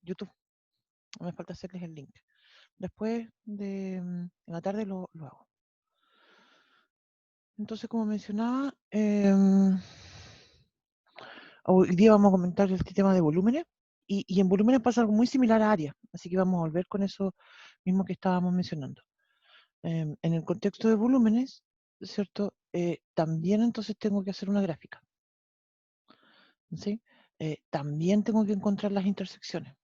YouTube. Me falta hacerles el link. Después en la tarde lo hago. Entonces, como mencionaba, hoy día vamos a comentar el tema de volúmenes. Y en volúmenes pasa algo muy similar a áreas. Así que vamos a volver con eso mismo que estábamos mencionando. En el contexto de volúmenes, ¿cierto? También entonces tengo que hacer una gráfica. ¿Sí? También tengo que encontrar las intersecciones.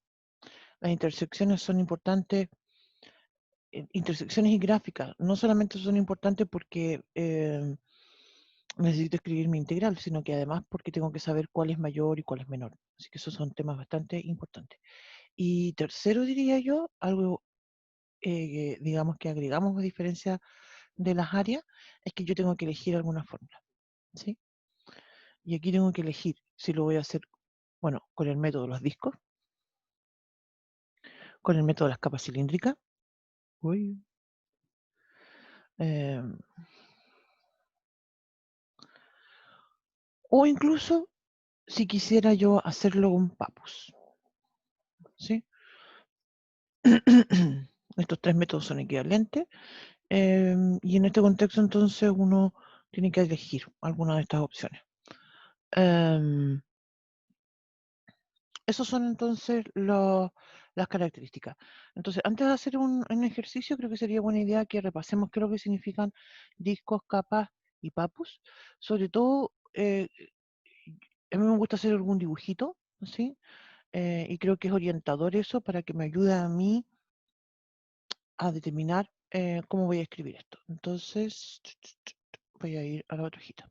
Las intersecciones son importantes, intersecciones y gráficas, no solamente son importantes porque necesito escribir mi integral, sino que además porque tengo que saber cuál es mayor y cuál es menor. Así que esos son temas bastante importantes. Y tercero, diría yo, algo, digamos, que agregamos a diferencia de las áreas, es que yo tengo que elegir alguna fórmula. ¿Sí? Y aquí tengo que elegir si lo voy a hacer, bueno, con el método de los discos, con el método de las capas cilíndricas, uy, o incluso si quisiera yo hacerlo con Papus. ¿Sí? Estos tres métodos son equivalentes y en este contexto entonces uno tiene que elegir alguna de estas opciones. Esos son entonces las características. Entonces, antes de hacer un ejercicio, creo que sería buena idea que repasemos qué es lo que significan discos, capas y papus. Sobre todo, a mí me gusta hacer algún dibujito, ¿sí? Y creo que es orientador eso para que me ayude a mí a determinar cómo voy a escribir esto. Entonces, voy a ir a la otra hojita.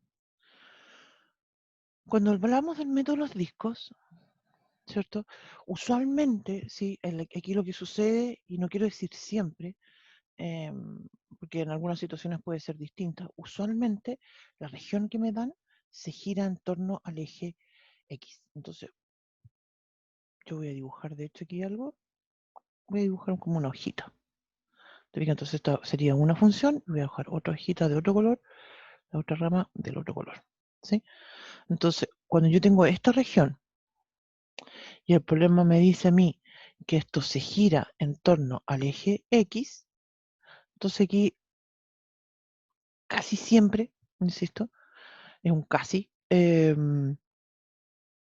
Cuando hablamos del método de los discos, ¿cierto? Usualmente, sí, aquí lo que sucede, y no quiero decir siempre, porque en algunas situaciones puede ser distinta, usualmente la región que me dan se gira en torno al eje X. Entonces, yo voy a dibujar de hecho aquí algo, voy a dibujar como una hojita. Entonces esta sería una función, voy a dibujar otra hojita de otro color, la otra rama del otro color. ¿Sí? Entonces, cuando yo tengo esta región y el problema me dice a mí que esto se gira en torno al eje X, entonces aquí casi siempre, insisto, es un casi,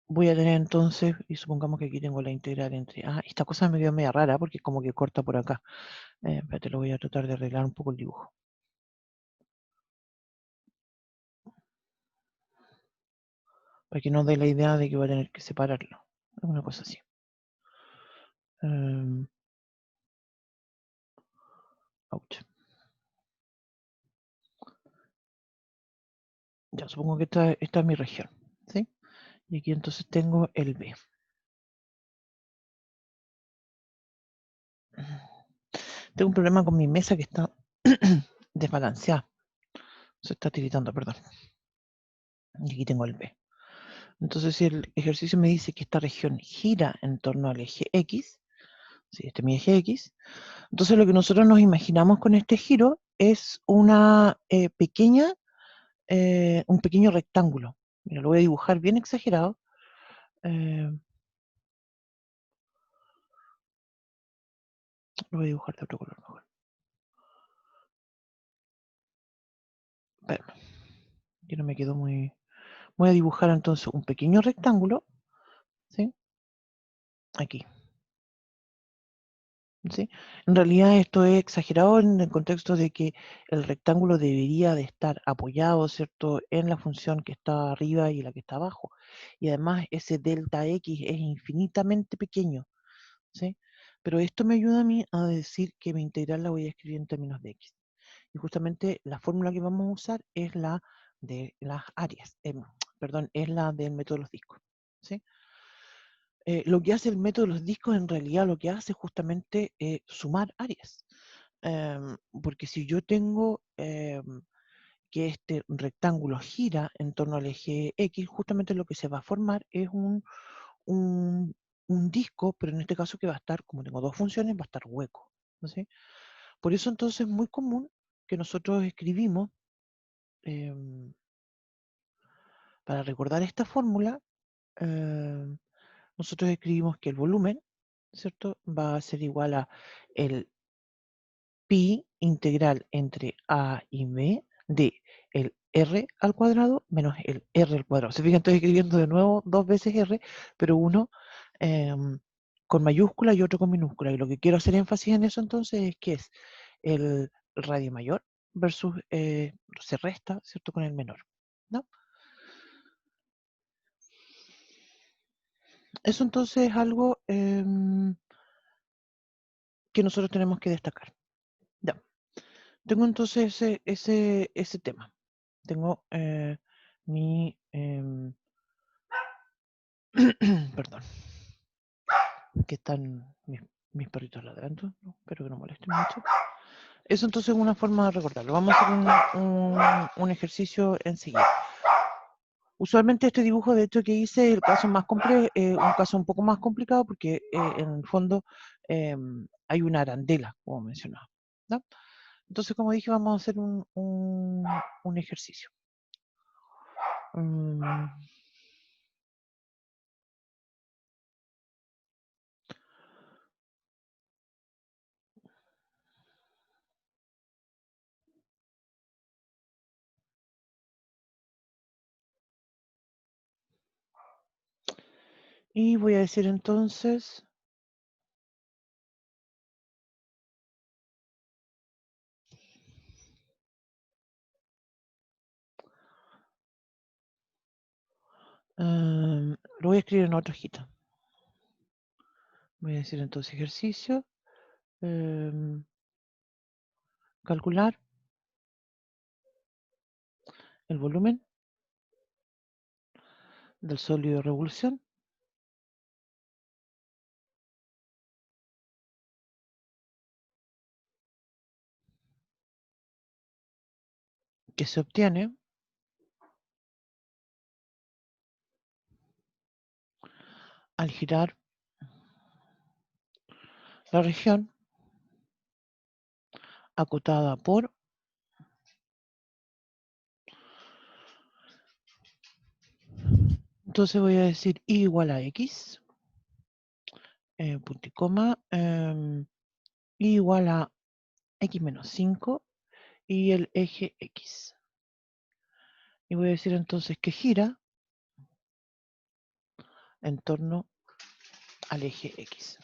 voy a tener entonces, y supongamos que aquí tengo la integral entre, esta cosa me quedó media rara porque es como que corta por acá. Espérate, lo voy a tratar de arreglar un poco el dibujo. Para que no dé la idea de que voy a tener que separarlo. Una cosa así. Ouch. Ya, supongo que esta es mi región. ¿Sí? Y aquí entonces tengo el B. Tengo un problema con mi mesa que está desbalanceada. Se está tiritando, perdón. Y aquí tengo el B. Entonces, si el ejercicio me dice que esta región gira en torno al eje X, ¿sí? Este es mi eje X, entonces lo que nosotros nos imaginamos con este giro es una un pequeño rectángulo. Mira, lo voy a dibujar bien exagerado. Lo voy a dibujar de otro color mejor. Espérame, que no me quedó muy... Voy a dibujar entonces un pequeño rectángulo, ¿sí? Aquí. ¿Sí? En realidad esto es exagerado en el contexto de que el rectángulo debería de estar apoyado, ¿cierto?, en la función que está arriba y la que está abajo. Y además ese delta X es infinitamente pequeño, ¿sí? Pero esto me ayuda a mí a decir que mi integral la voy a escribir en términos de X. Y justamente la fórmula que vamos a usar es la de las áreas, perdón, es la del método de los discos, ¿sí? Lo que hace el método de los discos en realidad lo que hace es justamente sumar áreas. Porque si yo tengo que este rectángulo gira en torno al eje X, justamente lo que se va a formar es un, un disco, pero en este caso que va a estar, como tengo dos funciones, va a estar hueco. ¿Sí? Por eso entonces es muy común que nosotros escribimos, para recordar esta fórmula, nosotros escribimos que el volumen, ¿cierto? Va a ser igual a el pi integral entre a y b de el r al cuadrado menos el r al cuadrado. Se fijan, estoy escribiendo de nuevo dos veces r, pero uno con mayúscula y otro con minúscula. Y lo que quiero hacer énfasis en eso entonces es que es el radio mayor versus se resta, ¿cierto? Con el menor, ¿no? Eso entonces es algo que nosotros tenemos que destacar. Ya. Tengo entonces ese tema. Tengo mi... perdón, que están mis perritos ladrando, ¿no? Espero que no molesten mucho. Eso entonces es una forma de recordarlo. Vamos a hacer un ejercicio enseguida. Usualmente este dibujo, de hecho, que hice, el caso más complejo, un caso un poco más complicado porque en el fondo hay una arandela, como mencionaba, ¿no? Entonces, como dije, vamos a hacer un ejercicio. Mm, y voy a decir entonces, lo voy a escribir en otra hojita. Voy a decir entonces ejercicio, calcular el volumen del sólido de revolución que se obtiene al girar la región acotada por, entonces voy a decir I igual a X, punto y coma, I igual a X menos 5 y el eje X. Y voy a decir entonces que gira en torno al eje X.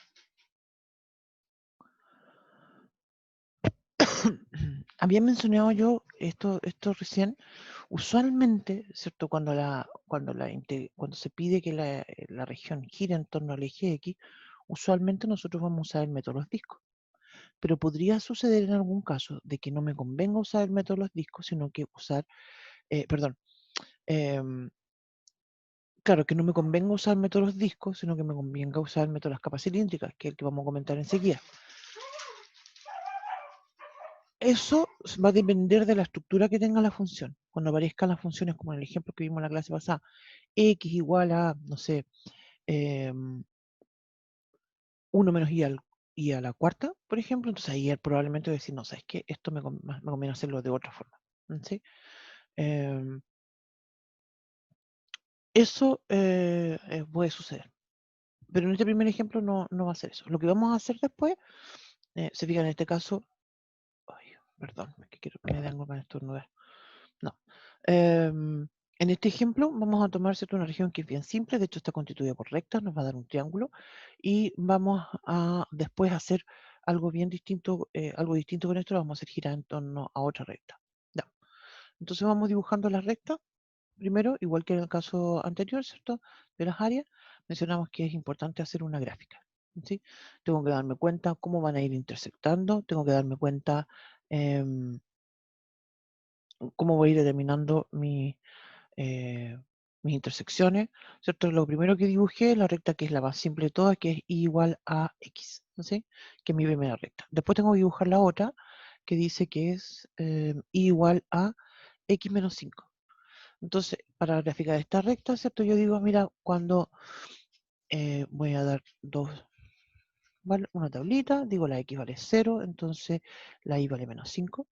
Había mencionado yo esto recién. Usualmente, ¿cierto? Cuando se pide que la región gire en torno al eje X, usualmente nosotros vamos a usar el método de los discos. Pero podría suceder en algún caso de que no me convenga usar el método de los discos, sino que usar, perdón, em, claro, que no me convenga usar el método de los discos, sino que me convenga usar el método de las capas cilíndricas, que es el que vamos a comentar enseguida. Eso va a depender de la estructura que tenga la función. Cuando aparezcan las funciones, como en el ejemplo que vimos en la clase pasada, x igual a, no sé, 1 menos i a la cuarta, por ejemplo, entonces ahí él probablemente va a decir, no, sabes que esto me conviene hacerlo de otra forma. ¿Sí? Em, eso puede suceder. Pero en este primer ejemplo no va a ser eso. Lo que vamos a hacer después, se fijan en este caso, ay, perdón, es que me dan ganas de estornudar. No. En este ejemplo vamos a tomar ¿cierto? Una región que es bien simple, de hecho está constituida por rectas, nos va a dar un triángulo y vamos a después hacer algo bien distinto, algo distinto con esto, lo vamos a hacer girar en torno a otra recta. Ya. Entonces vamos dibujando las rectas. Primero, igual que en el caso anterior, ¿cierto? De las áreas, mencionamos que es importante hacer una gráfica. ¿Sí? Tengo que darme cuenta cómo van a ir intersectando, tengo que darme cuenta cómo voy a ir determinando eh, mis intersecciones, ¿cierto? Lo primero que dibujé, la recta que es la más simple de todas, que es I igual a X, ¿sí? Que es mi primera recta. Después tengo que dibujar la otra, que dice que es I igual a X menos 5. Entonces, para graficar esta recta, ¿cierto? Yo digo, mira, cuando voy a dar ¿vale? Una tablita, digo la X vale 0, entonces la Y vale menos 5.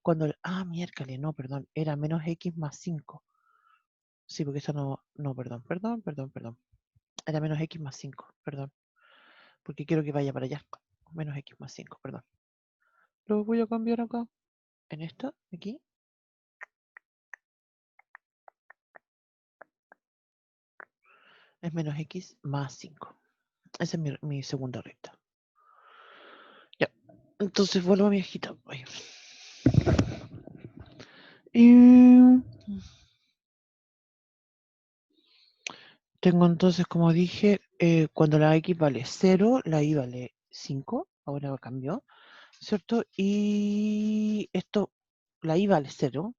Cuando, miércoles, no, perdón, era menos X más 5. Sí, porque esta no, perdón. Era menos x más 5, perdón. Porque quiero que vaya para allá. Menos x más 5, perdón. Lo voy a cambiar acá. En esta, aquí. Es menos x más 5. Esa es mi segunda recta. Ya. Entonces vuelvo a mi hojita. Y tengo entonces, como dije, cuando la x vale 0, la y vale 5. Ahora cambió, ¿cierto? Y esto, la y vale 0,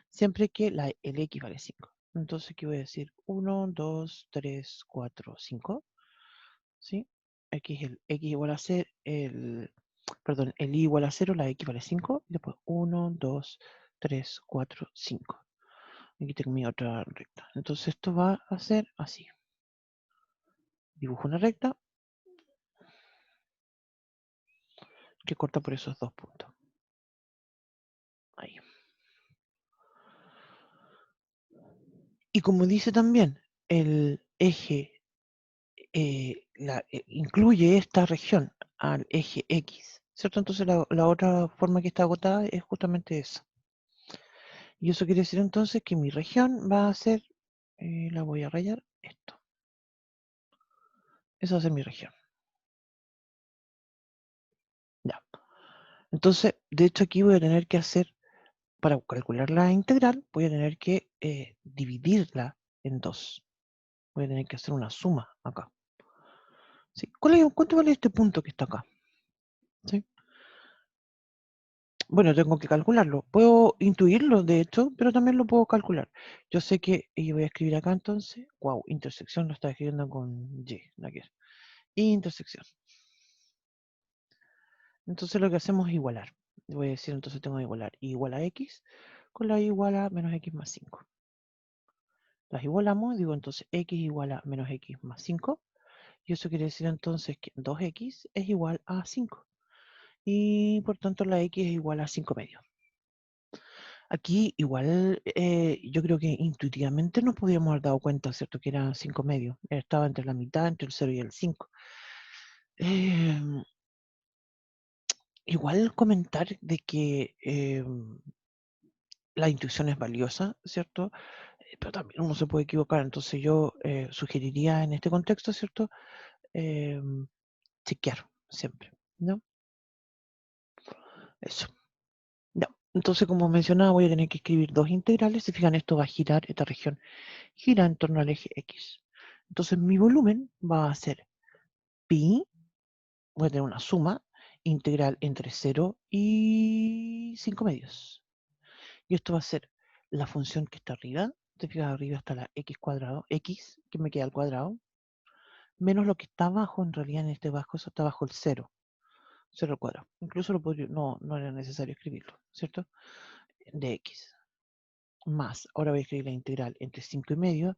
siempre que el x vale 5. Entonces aquí voy a decir 1, 2, 3, 4, 5. ¿Sí? X igual a 0, perdón, el y igual a 0, la x vale 5. Y después 1, 2, 3, 4, 5. Aquí tengo mi otra recta. Entonces esto va a ser así. Dibujo una recta que corta por esos dos puntos. Ahí. Y como dice también, el eje incluye esta región al eje X, ¿cierto? Entonces la otra forma que está agotada es justamente esa. Y eso quiere decir entonces que mi región va a ser, la voy a rayar, esto. Esa va a ser mi región. Ya. Entonces, de hecho aquí voy a tener que hacer, para calcular la integral, voy a tener que dividirla en 2. Voy a tener que hacer una suma acá. ¿Sí? ¿Cuánto vale este punto que está acá? ¿Sí? Bueno, tengo que calcularlo. Puedo intuirlo, de hecho, pero también lo puedo calcular. Yo sé que, y voy a escribir acá entonces, wow, intersección lo está escribiendo con Y, no quiero. Intersección. Entonces lo que hacemos es igualar. Voy a decir, entonces tengo que igualar y igual a x con la y igual a menos x más 5. Las igualamos, digo entonces x igual a menos x más 5. Y eso quiere decir entonces que 2x es igual a 5. Y por tanto la x es igual a 5 medios. Aquí igual yo creo que intuitivamente nos podríamos haber dado cuenta, ¿cierto? Que era 5 medios. Estaba entre la mitad, entre el 0 y el 5. Igual comentar de que la intuición es valiosa, ¿cierto? Pero también uno se puede equivocar. Entonces yo sugeriría en este contexto, ¿cierto? Chequear siempre, ¿no? Eso. Ya. Entonces, como mencionaba, voy a tener que escribir dos integrales. Si fijan, esto va a girar, esta región gira en torno al eje X. Entonces, mi volumen va a ser pi, voy a tener una suma integral entre 0 y 5 medios. Y esto va a ser la función que está arriba. Te fijas, arriba está la x cuadrado, x, que me queda al cuadrado, menos lo que está abajo, en realidad en este bajo, eso está bajo el 0, 0 al cuadrado. Incluso lo podría, no era necesario escribirlo, ¿cierto? De x. Más, ahora voy a escribir la integral entre 5 medios,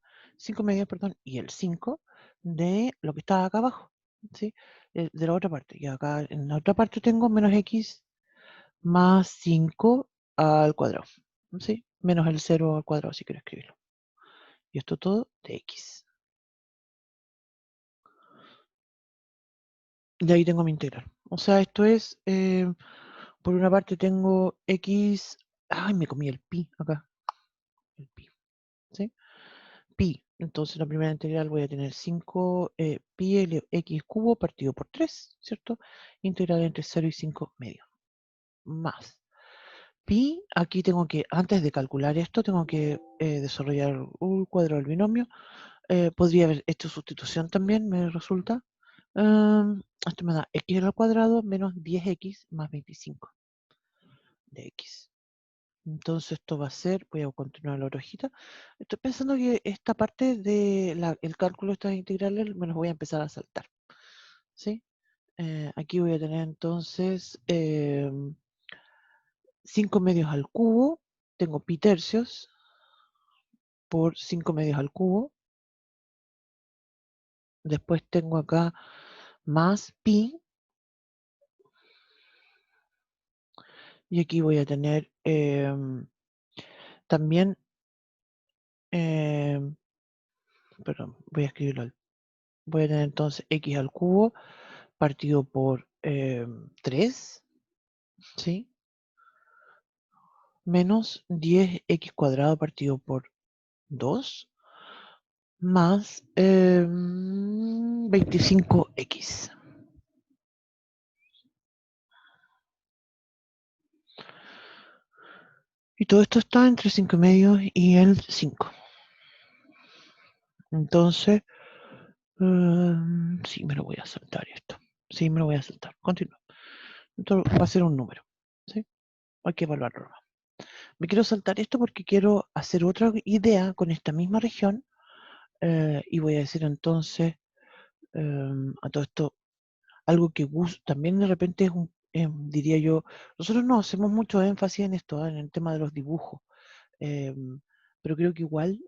perdón, y el 5 de lo que está acá abajo, ¿sí? De la otra parte. Y acá en la otra parte tengo menos x más 5 al cuadrado, ¿sí? Menos el 0 al cuadrado, si quiero escribirlo. Y esto todo de x. Y ahí tengo mi integral. O sea, esto es, por una parte tengo x, ay, me comí el pi acá, el pi, ¿sí? Pi. Entonces la primera integral voy a tener 5 pi x cubo partido por 3, ¿cierto? Integral entre 0 y 5 medios. Más. Pi, aquí tengo que, antes de calcular esto, tengo que desarrollar un cuadro del binomio. Podría haber hecho sustitución también, me resulta. Esto me da x al cuadrado menos 10x más 25 de x. Entonces esto va a ser, voy a continuar la otra hojita. Estoy pensando que esta parte del cálculo de estas integrales me los voy a empezar a saltar. ¿Sí? Aquí voy a tener entonces 5 medios al cubo. Tengo pi tercios por 5 medios al cubo. Después tengo acá más pi. Y aquí voy a tener también, perdón, voy a escribirlo voy a tener entonces x al cubo partido por 3, ¿sí? Menos 10x cuadrado partido por 2 más 25x. Y todo esto está entre 5,5 y el 5. Entonces, sí, me lo voy a saltar esto. Sí, me lo voy a saltar. Continúa. Esto va a ser un número. ¿Sí? Hay que evaluarlo. Me quiero saltar esto porque quiero hacer otra idea con esta misma región. Y voy a decir entonces a todo esto algo que Gus también de repente es un, diría yo, nosotros no hacemos mucho énfasis en esto, en el tema de los dibujos. Pero creo que igual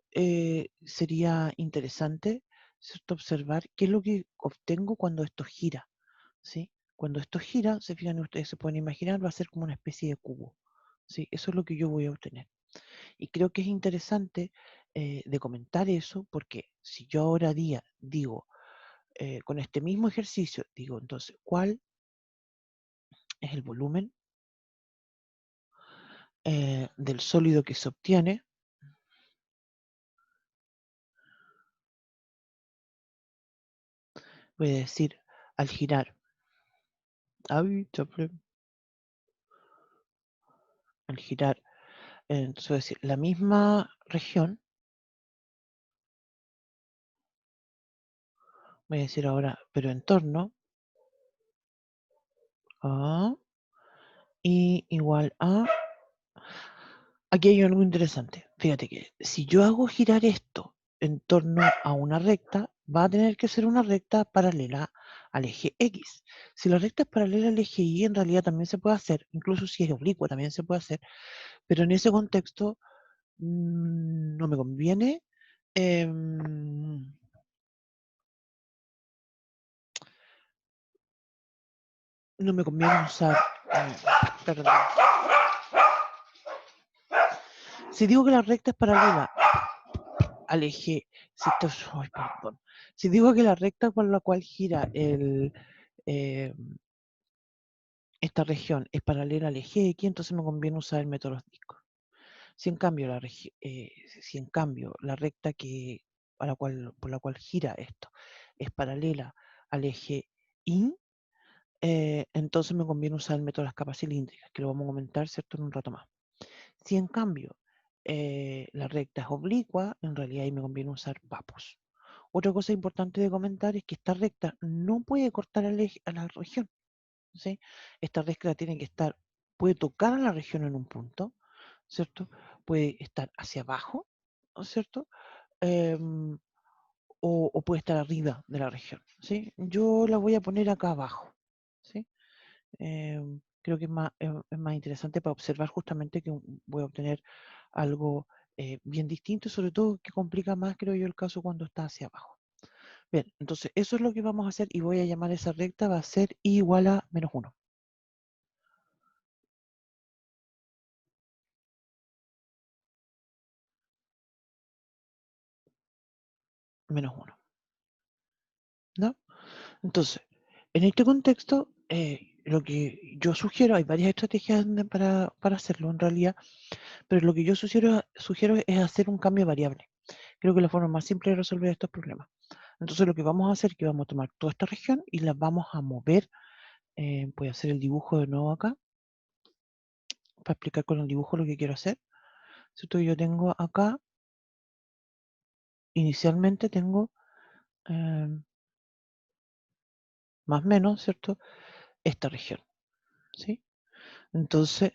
sería interesante, ¿cierto? Observar qué es lo que obtengo cuando esto gira, ¿sí? Cuando esto gira, se fijan ustedes, se pueden imaginar, va a ser como una especie de cubo, ¿sí? Eso es lo que yo voy a obtener. Y creo que es interesante de comentar eso, porque si yo ahora digo, con este mismo ejercicio, digo, entonces, ¿cuál es el volumen del sólido que se obtiene? Voy a decir, al girar, al girar, entonces voy a decir, la misma región, voy a decir ahora, pero en torno a y igual a, aquí hay algo interesante, fíjate que si yo hago girar esto en torno a una recta, va a tener que ser una recta paralela al eje X. Si la recta es paralela al eje Y, en realidad también se puede hacer, incluso si es oblicua también se puede hacer, pero en ese contexto no me conviene. em, no me conviene usar, perdón. Si digo que la recta es paralela al eje, ay, perdón. Si digo que la recta por la cual gira eh, esta región es paralela al eje X, entonces me conviene usar el método de los discos. Si en cambio si en cambio la recta por la cual gira esto es paralela al eje Y, entonces me conviene usar el método de las capas cilíndricas, que lo vamos a comentar, ¿cierto?, en un rato más. Si en cambio la recta es oblicua, en realidad ahí me conviene usar papos. Otra cosa importante de comentar es que esta recta no puede cortar a la región, ¿sí? Esta recta tiene que estar, puede tocar a la región en un punto, ¿cierto? Puede estar hacia abajo, ¿cierto? Em, o puede estar arriba de la región, ¿sí? Yo la voy a poner acá abajo, ¿sí? Creo que es más interesante para observar justamente que voy a obtener algo bien distinto y sobre todo que complica más, creo yo, el caso cuando está hacia abajo. Bien, entonces eso es lo que vamos a hacer y voy a llamar esa recta, va a ser I igual a -1. -1, ¿no? Entonces, en este contexto, lo que yo sugiero, hay varias estrategias para hacerlo en realidad, pero lo que yo sugiero es hacer un cambio de variable. Creo que la forma más simple de resolver estos problemas. Entonces lo que vamos a hacer es que vamos a tomar toda esta región y la vamos a mover. Voy a hacer el dibujo de nuevo acá, para explicar con el dibujo lo que quiero hacer. ¿Cierto? Yo tengo acá, inicialmente tengo más o menos, ¿cierto? Esta región, ¿sí? Entonces,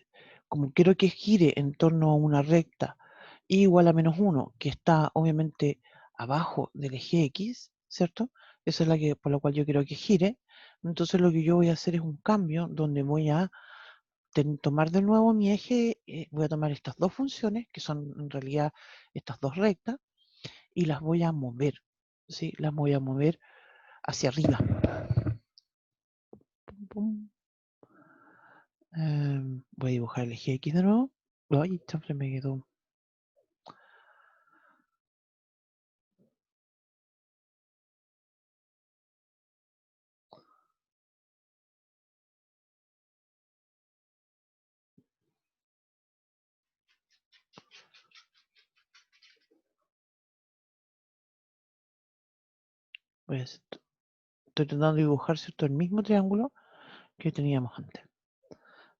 como quiero que gire en torno a una recta y igual a -1, que está obviamente abajo del eje X, ¿cierto? Esa es la que, por la cual yo quiero que gire. Entonces lo que yo voy a hacer es un cambio donde voy a tomar de nuevo mi eje, voy a tomar estas dos funciones, que son en realidad estas dos rectas, y las voy a mover, ¿sí? Las voy a mover hacia arriba. Pum, pum. Voy a dibujar el eje X de nuevo. Ay, siempre me quedó. Pues estoy tratando de dibujar, ¿cierto?, el mismo triángulo que teníamos antes.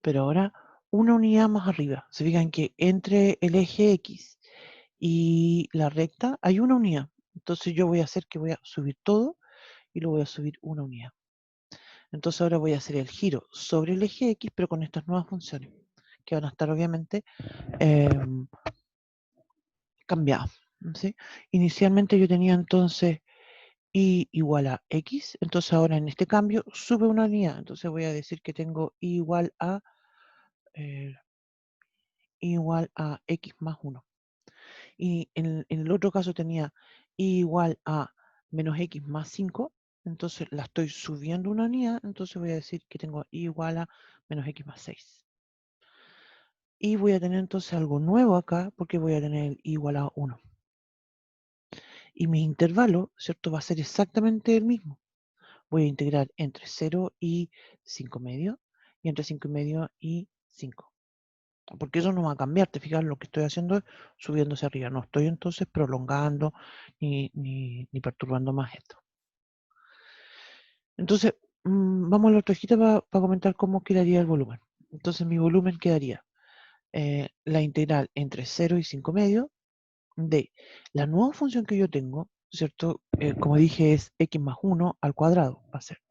Pero ahora una unidad más arriba. Se fijan que entre el eje X y la recta hay una unidad. Entonces yo voy a hacer que voy a subir todo y lo voy a subir una unidad. Entonces ahora voy a hacer el giro sobre el eje X, pero con estas nuevas funciones, que van a estar obviamente cambiadas. ¿Sí? Inicialmente yo tenía entonces y igual a X, entonces ahora en este cambio sube una unidad. Entonces voy a decir que tengo eh, igual a X más 1. Y en el otro caso tenía igual a menos X más 5, entonces la estoy subiendo una unidad, entonces voy a decir que tengo igual a menos X más 6. Y voy a tener entonces algo nuevo acá, porque voy a tener igual a 1. Y mi intervalo, ¿cierto?, va a ser exactamente el mismo. Voy a integrar entre 0 y 5 medios, y entre 5 y medio y 5. Porque eso no va a cambiar, te fijas, lo que estoy haciendo es subiéndose arriba. No estoy entonces prolongando ni perturbando más esto. Entonces, vamos a la otra hojita para comentar cómo quedaría el volumen. Entonces, mi volumen quedaría la integral entre 0 y 5 medios de la nueva función que yo tengo, ¿cierto? Como dije, es x más 1 al cuadrado, va a ser.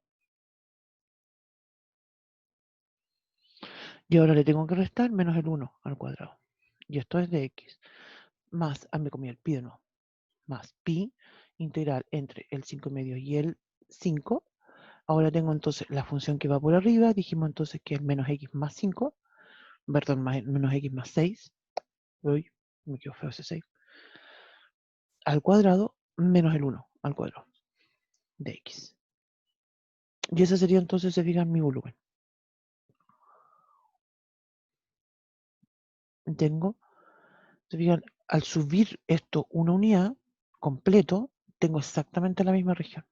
Y ahora le tengo que restar menos el 1 al cuadrado. Y esto es de x. Más, me comí el pi de nuevo. Más pi integral entre el 5 medio y el 5. Ahora tengo entonces la función que va por arriba. Dijimos entonces que es menos x más 5. Perdón, menos x más 6. Uy, me quedó feo ese 6. Al cuadrado menos el 1 al cuadrado de x. Y ese sería entonces, se fijan, mi volumen. Tengo, se fijan, al subir esto una unidad completo, tengo exactamente la misma región.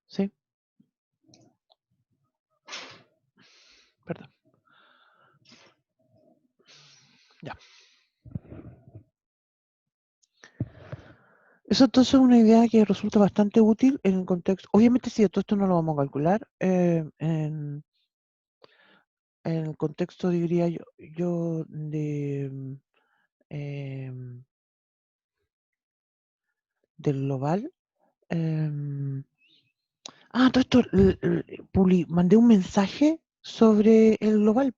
¿Sí? Perdón. Ya. Eso entonces es una idea que resulta bastante útil en el contexto. Obviamente, si todo esto no lo vamos a calcular, en el contexto, diría yo de del global. Todo esto, mandé un mensaje sobre el global,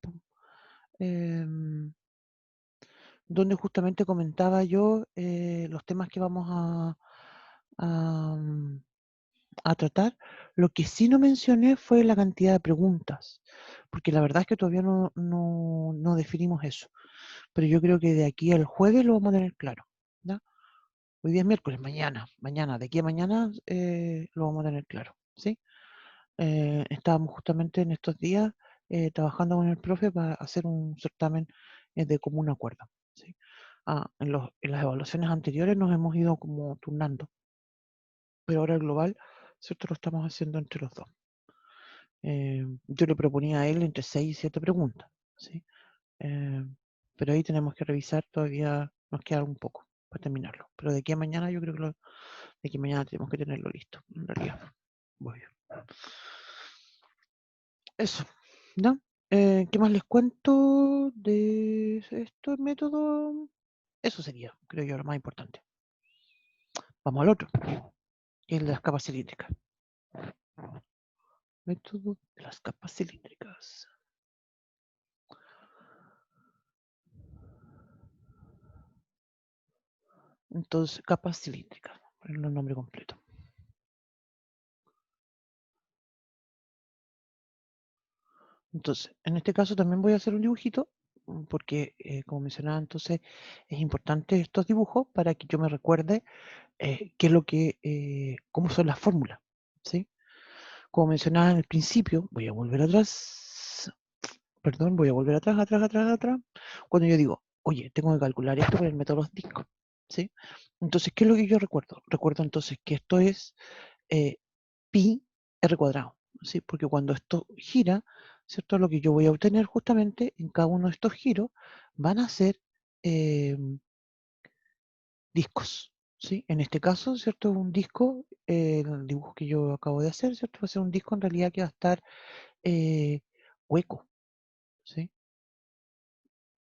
donde justamente comentaba yo los temas que vamos a, a tratar. Lo que sí no mencioné fue la cantidad de preguntas, porque la verdad es que todavía no definimos eso. Pero yo creo que de aquí al jueves lo vamos a tener claro. ¿Ya? Hoy día es miércoles, mañana, de aquí a mañana lo vamos a tener claro. ¿Sí? Estábamos justamente en estos días trabajando con el profe para hacer un certamen de común acuerdo. ¿Sí? En las evaluaciones anteriores nos hemos ido como turnando, pero ahora el global, ¿cierto?, lo estamos haciendo entre los dos. Yo le proponía a él entre 6 y 7 preguntas, ¿sí? Pero ahí tenemos que revisar, todavía nos queda un poco para terminarlo. Pero de aquí a mañana yo creo que de aquí a mañana tenemos que tenerlo listo, en realidad. Voy. Eso, ¿no? ¿Qué más les cuento de estos métodos? Eso sería, creo yo, lo más importante. Vamos al otro, el de las capas cilíndricas. Método de las capas cilíndricas. Entonces, capas cilíndricas, ponerle el nombre completo. Entonces, en este caso también voy a hacer un dibujito, porque como mencionaba entonces, es importante estos dibujos para que yo me recuerde qué es lo cómo son las fórmulas, ¿sí? Como mencionaba en el principio, voy a volver atrás, perdón, voy a volver atrás. Cuando yo digo, oye, tengo que calcular esto con el método de los discos, ¿sí? Entonces, ¿qué es lo que yo recuerdo? Recuerdo entonces que esto es pi r cuadrado, ¿sí? Porque cuando esto gira, ¿cierto? Lo que yo voy a obtener justamente en cada uno de estos giros van a ser discos, ¿sí? En este caso, ¿cierto? Un disco, el dibujo que yo acabo de hacer, ¿cierto? Va a ser un disco en realidad que va a estar eh, hueco, ¿sí?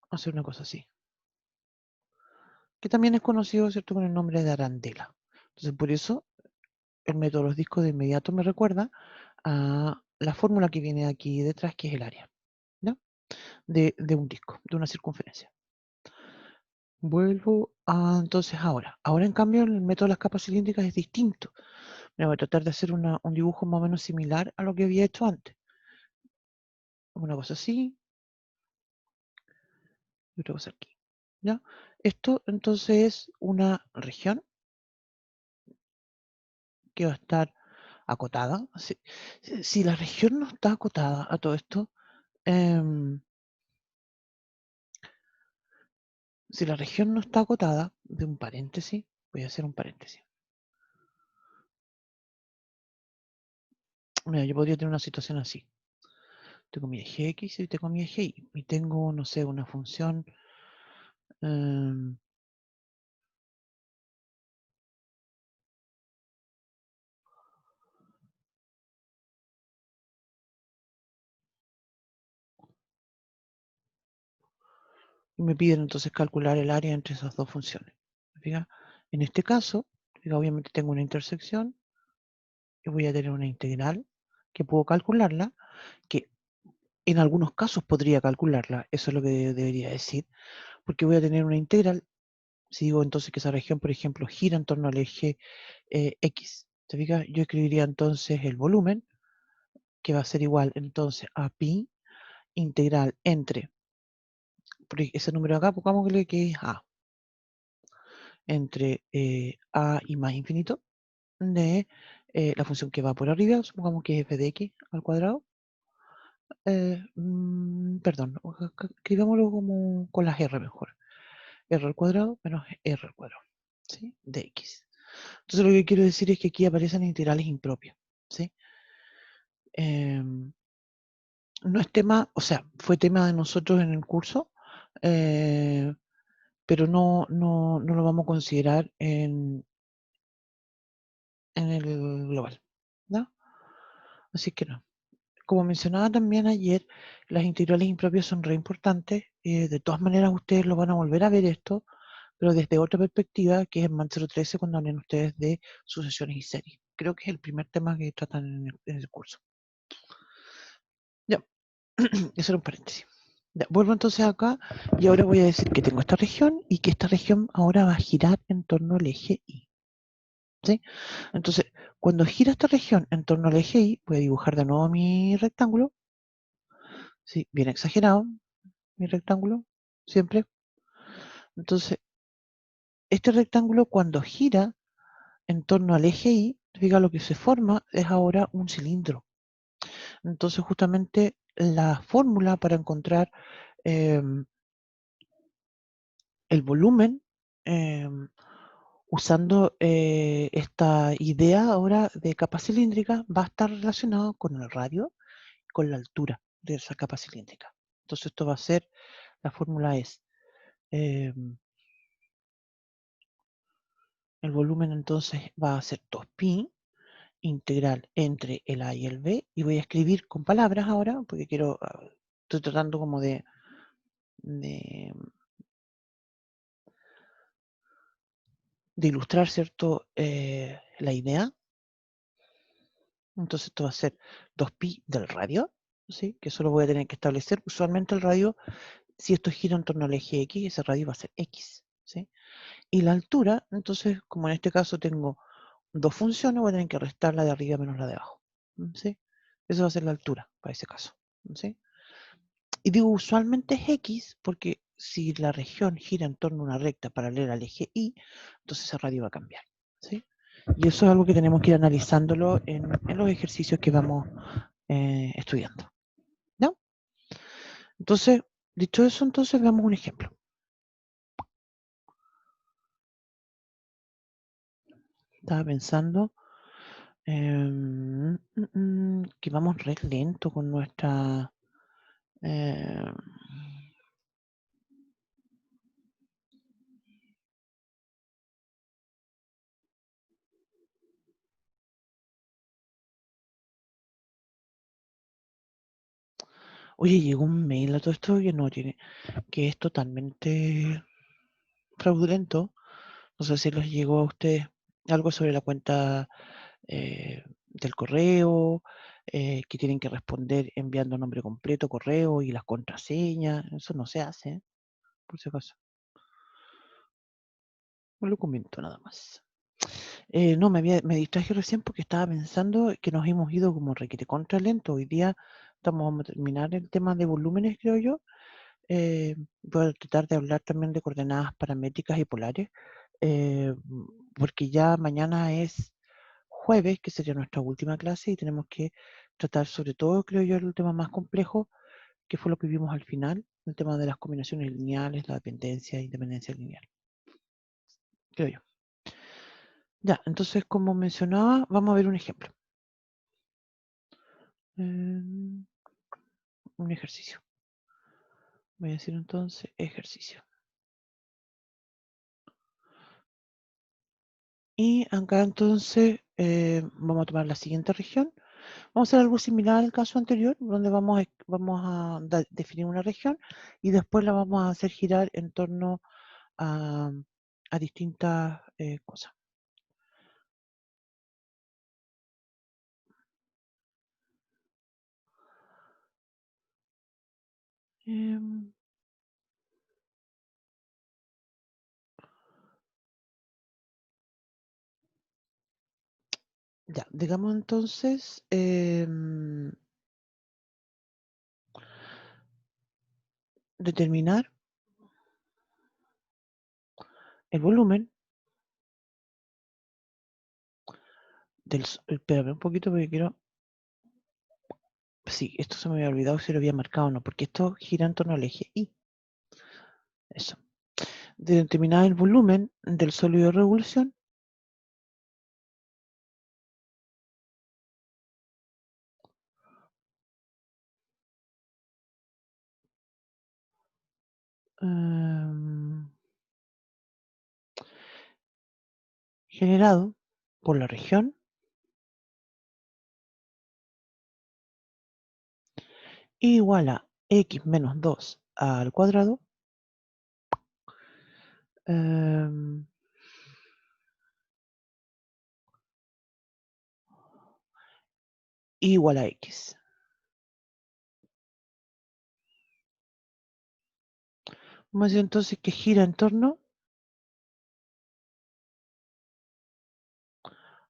Va a ser una cosa así. Que también es conocido, ¿cierto? Con el nombre de arandela. Entonces, por eso, el método de los discos de inmediato me recuerda a la fórmula que viene aquí detrás, que es el área, ¿no? De un disco, de una circunferencia. Vuelvo a entonces ahora. Ahora, en cambio, el método de las capas cilíndricas es distinto. Me voy a tratar de hacer un dibujo más o menos similar a lo que había hecho antes. Una cosa así y otra cosa aquí. ¿Ya? Esto entonces es una región que va a estar acotada. Si la región no está acotada a todo esto, em, si la región no está acotada, de un paréntesis, voy a hacer un paréntesis. Mira, yo podría tener una situación así. Tengo mi eje X y tengo mi eje Y. Y tengo, no sé, una función. em, y me piden entonces calcular el área entre esas dos funciones. ¿Fija? En este caso, obviamente tengo una intersección y voy a tener una integral que puedo calcularla, que en algunos casos podría calcularla, eso es lo que debería decir, porque voy a tener una integral, si digo entonces que esa región, por ejemplo, gira en torno al eje X. ¿Te fijas? Yo escribiría entonces el volumen, que va a ser igual entonces a pi integral entre, ese número de acá, pongámosle que es a, entre a y más infinito, de la función que va por arriba, supongamos que es f de x al cuadrado. Perdón, escribámoslo como con las r mejor. R al cuadrado menos r al cuadrado, ¿sí? De x. Entonces lo que quiero decir es que aquí aparecen integrales impropias, ¿sí? Em, no es tema, o sea, fue tema de nosotros en el curso, eh, pero no lo vamos a considerar en el global, ¿no? Así que no. Como mencionaba también ayer, las integrales impropias son re importantes. De todas maneras, ustedes lo van a volver a ver esto, pero desde otra perspectiva, que es en MAN 013, cuando hablen ustedes de sucesiones y series. Creo que es el primer tema que tratan en el curso. Ya, eso era un paréntesis. Ya, vuelvo entonces acá y ahora voy a decir que tengo esta región y que esta región ahora va a girar en torno al eje Y. ¿Sí? Entonces, cuando gira esta región en torno al eje Y, voy a dibujar de nuevo mi rectángulo. ¿Sí? Bien exagerado, mi rectángulo, siempre. Entonces, este rectángulo cuando gira en torno al eje Y, fíjate lo que se forma es ahora un cilindro. Entonces, justamente la fórmula para encontrar em, el volumen, usando esta idea ahora de capa cilíndrica, va a estar relacionado con el radio, con la altura de esa capa cilíndrica. Entonces, esto va a ser, la fórmula es em, el volumen entonces va a ser 2pi integral entre el A y el B, y voy a escribir con palabras ahora, porque estoy tratando como de, de ilustrar, ¿cierto? La idea. Entonces esto va a ser 2pi del radio, ¿sí? Que eso lo voy a tener que establecer. Usualmente el radio, si esto gira en torno al eje X, ese radio va a ser X, ¿sí? Y la altura, entonces, como en este caso tengo dos funciones, voy a tener que restar la de arriba menos la de abajo, ¿sí? Eso va a ser la altura para ese caso, ¿sí? Y digo usualmente es X porque si la región gira en torno a una recta paralela al eje Y, entonces ese radio va a cambiar, ¿sí? Y eso es algo que tenemos que ir analizándolo en los ejercicios que vamos estudiando, ¿no? Entonces, dicho eso, entonces veamos un ejemplo. Estaba pensando que vamos re lento con nuestra... em, Oye, llegó un mail a todo esto que no tiene, que es totalmente fraudulento. No sé si les llegó a ustedes algo sobre la cuenta del correo, que tienen que responder enviando nombre completo, correo y las contraseñas. Eso no se hace, por si acaso. No lo comento nada más. No, me distraje recién porque estaba pensando que nos hemos ido como requete contra lento. Hoy día vamos a terminar el tema de volúmenes, creo yo. Voy a tratar de hablar también de coordenadas paramétricas y polares, porque ya mañana es jueves, que sería nuestra última clase, y tenemos que tratar sobre todo, creo yo, el tema más complejo, que fue lo que vimos al final, el tema de las combinaciones lineales, la dependencia e independencia lineal, creo yo. Ya, entonces, como mencionaba, vamos a ver un ejemplo. Un ejercicio. Voy a decir entonces ejercicio. Y acá entonces vamos a tomar la siguiente región. Vamos a hacer algo similar al caso anterior, donde vamos a definir una región y después la vamos a hacer girar en torno a, a distintas cosas. Em, ya, digamos entonces, determinar el volumen espérame un poquito porque quiero. Sí, esto se me había olvidado si lo había marcado o no, porque esto gira en torno al eje Y. Eso. De determinar el volumen del sólido de revolución em, generado por la región igual a x menos 2 al cuadrado em, igual a x. Vamos a decir entonces que gira en torno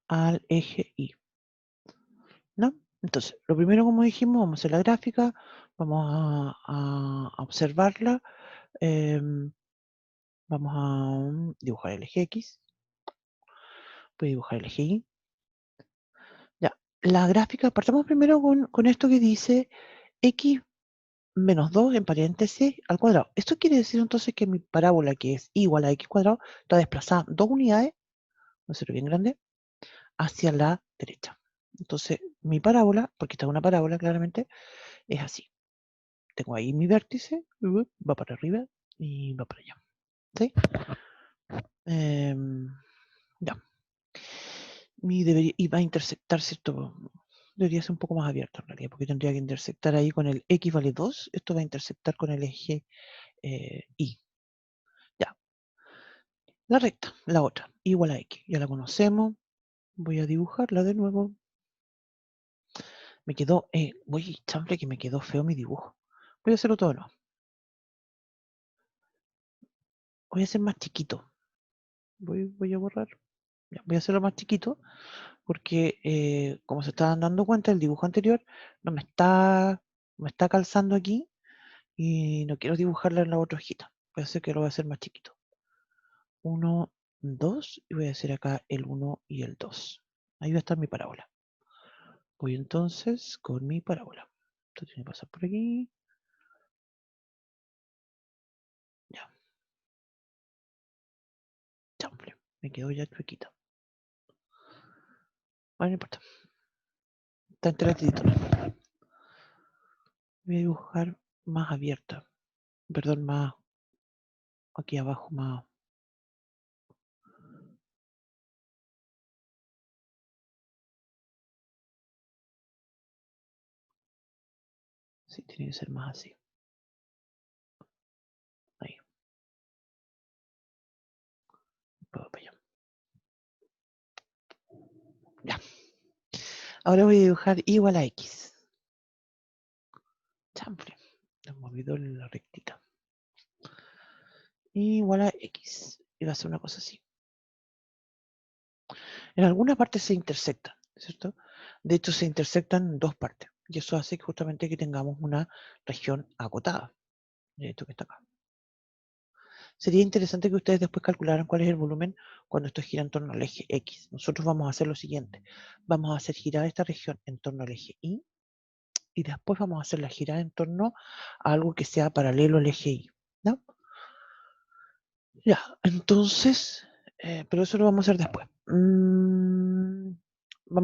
al eje Y, ¿no? Entonces, lo primero, como dijimos, vamos a hacer la gráfica, vamos a observarla, em, vamos a dibujar el eje X, voy a dibujar el eje Y. Ya, la gráfica, partamos primero con esto que dice X menos 2 en paréntesis al cuadrado. Esto quiere decir entonces que mi parábola, que es igual a x cuadrado, está desplazada 2 unidades, voy a hacerlo bien grande, hacia la derecha. Entonces, mi parábola, porque esta es una parábola claramente, es así. Tengo ahí mi vértice, va para arriba y va para allá. ¿Sí? Ya. Y va a intersectar, ¿cierto? Debería ser un poco más abierto en realidad, porque tendría que intersectar ahí con el x vale 2. Esto va a intersectar con el eje Y. Ya. La recta, la otra, igual a x. Ya la conocemos. Voy a dibujarla de nuevo. Me quedó, chambre, que me quedó feo mi dibujo. Voy a hacerlo todo de nuevo. Voy a hacer más chiquito. Voy a borrar. Ya, voy a hacerlo más chiquito porque, como se estaban dando cuenta, el dibujo anterior no me está calzando aquí y no quiero dibujarla en la otra hojita. Voy a hacer que lo voy a hacer más chiquito. 1, 2, y voy a hacer acá el 1 y el 2. Ahí va a estar mi parábola. Voy entonces con mi parábola. Esto tiene que pasar por aquí. Ya, chamble. Me quedó ya chuequita. Bueno, no importa. Está entre las tiritas. Voy a dibujar más abierta. Perdón, más aquí abajo, más. Sí, tiene que ser más así. Ahí. Todo para allá. Ya. Ahora voy a dibujar y igual a X. Chample. Me he movido la rectita. Y igual a X. Y va a ser una cosa así. En alguna parte se intersectan, ¿cierto? De hecho, se intersectan en dos partes. Y eso hace justamente que tengamos una región acotada. De esto que está acá. Sería interesante que ustedes después calcularan cuál es el volumen cuando esto gira en torno al eje X. Nosotros vamos a hacer lo siguiente. Vamos a hacer girar esta región en torno al eje Y y después vamos a hacerla girar en torno a algo que sea paralelo al eje Y. ¿No? Ya, entonces, pero eso lo vamos a hacer después. Vamos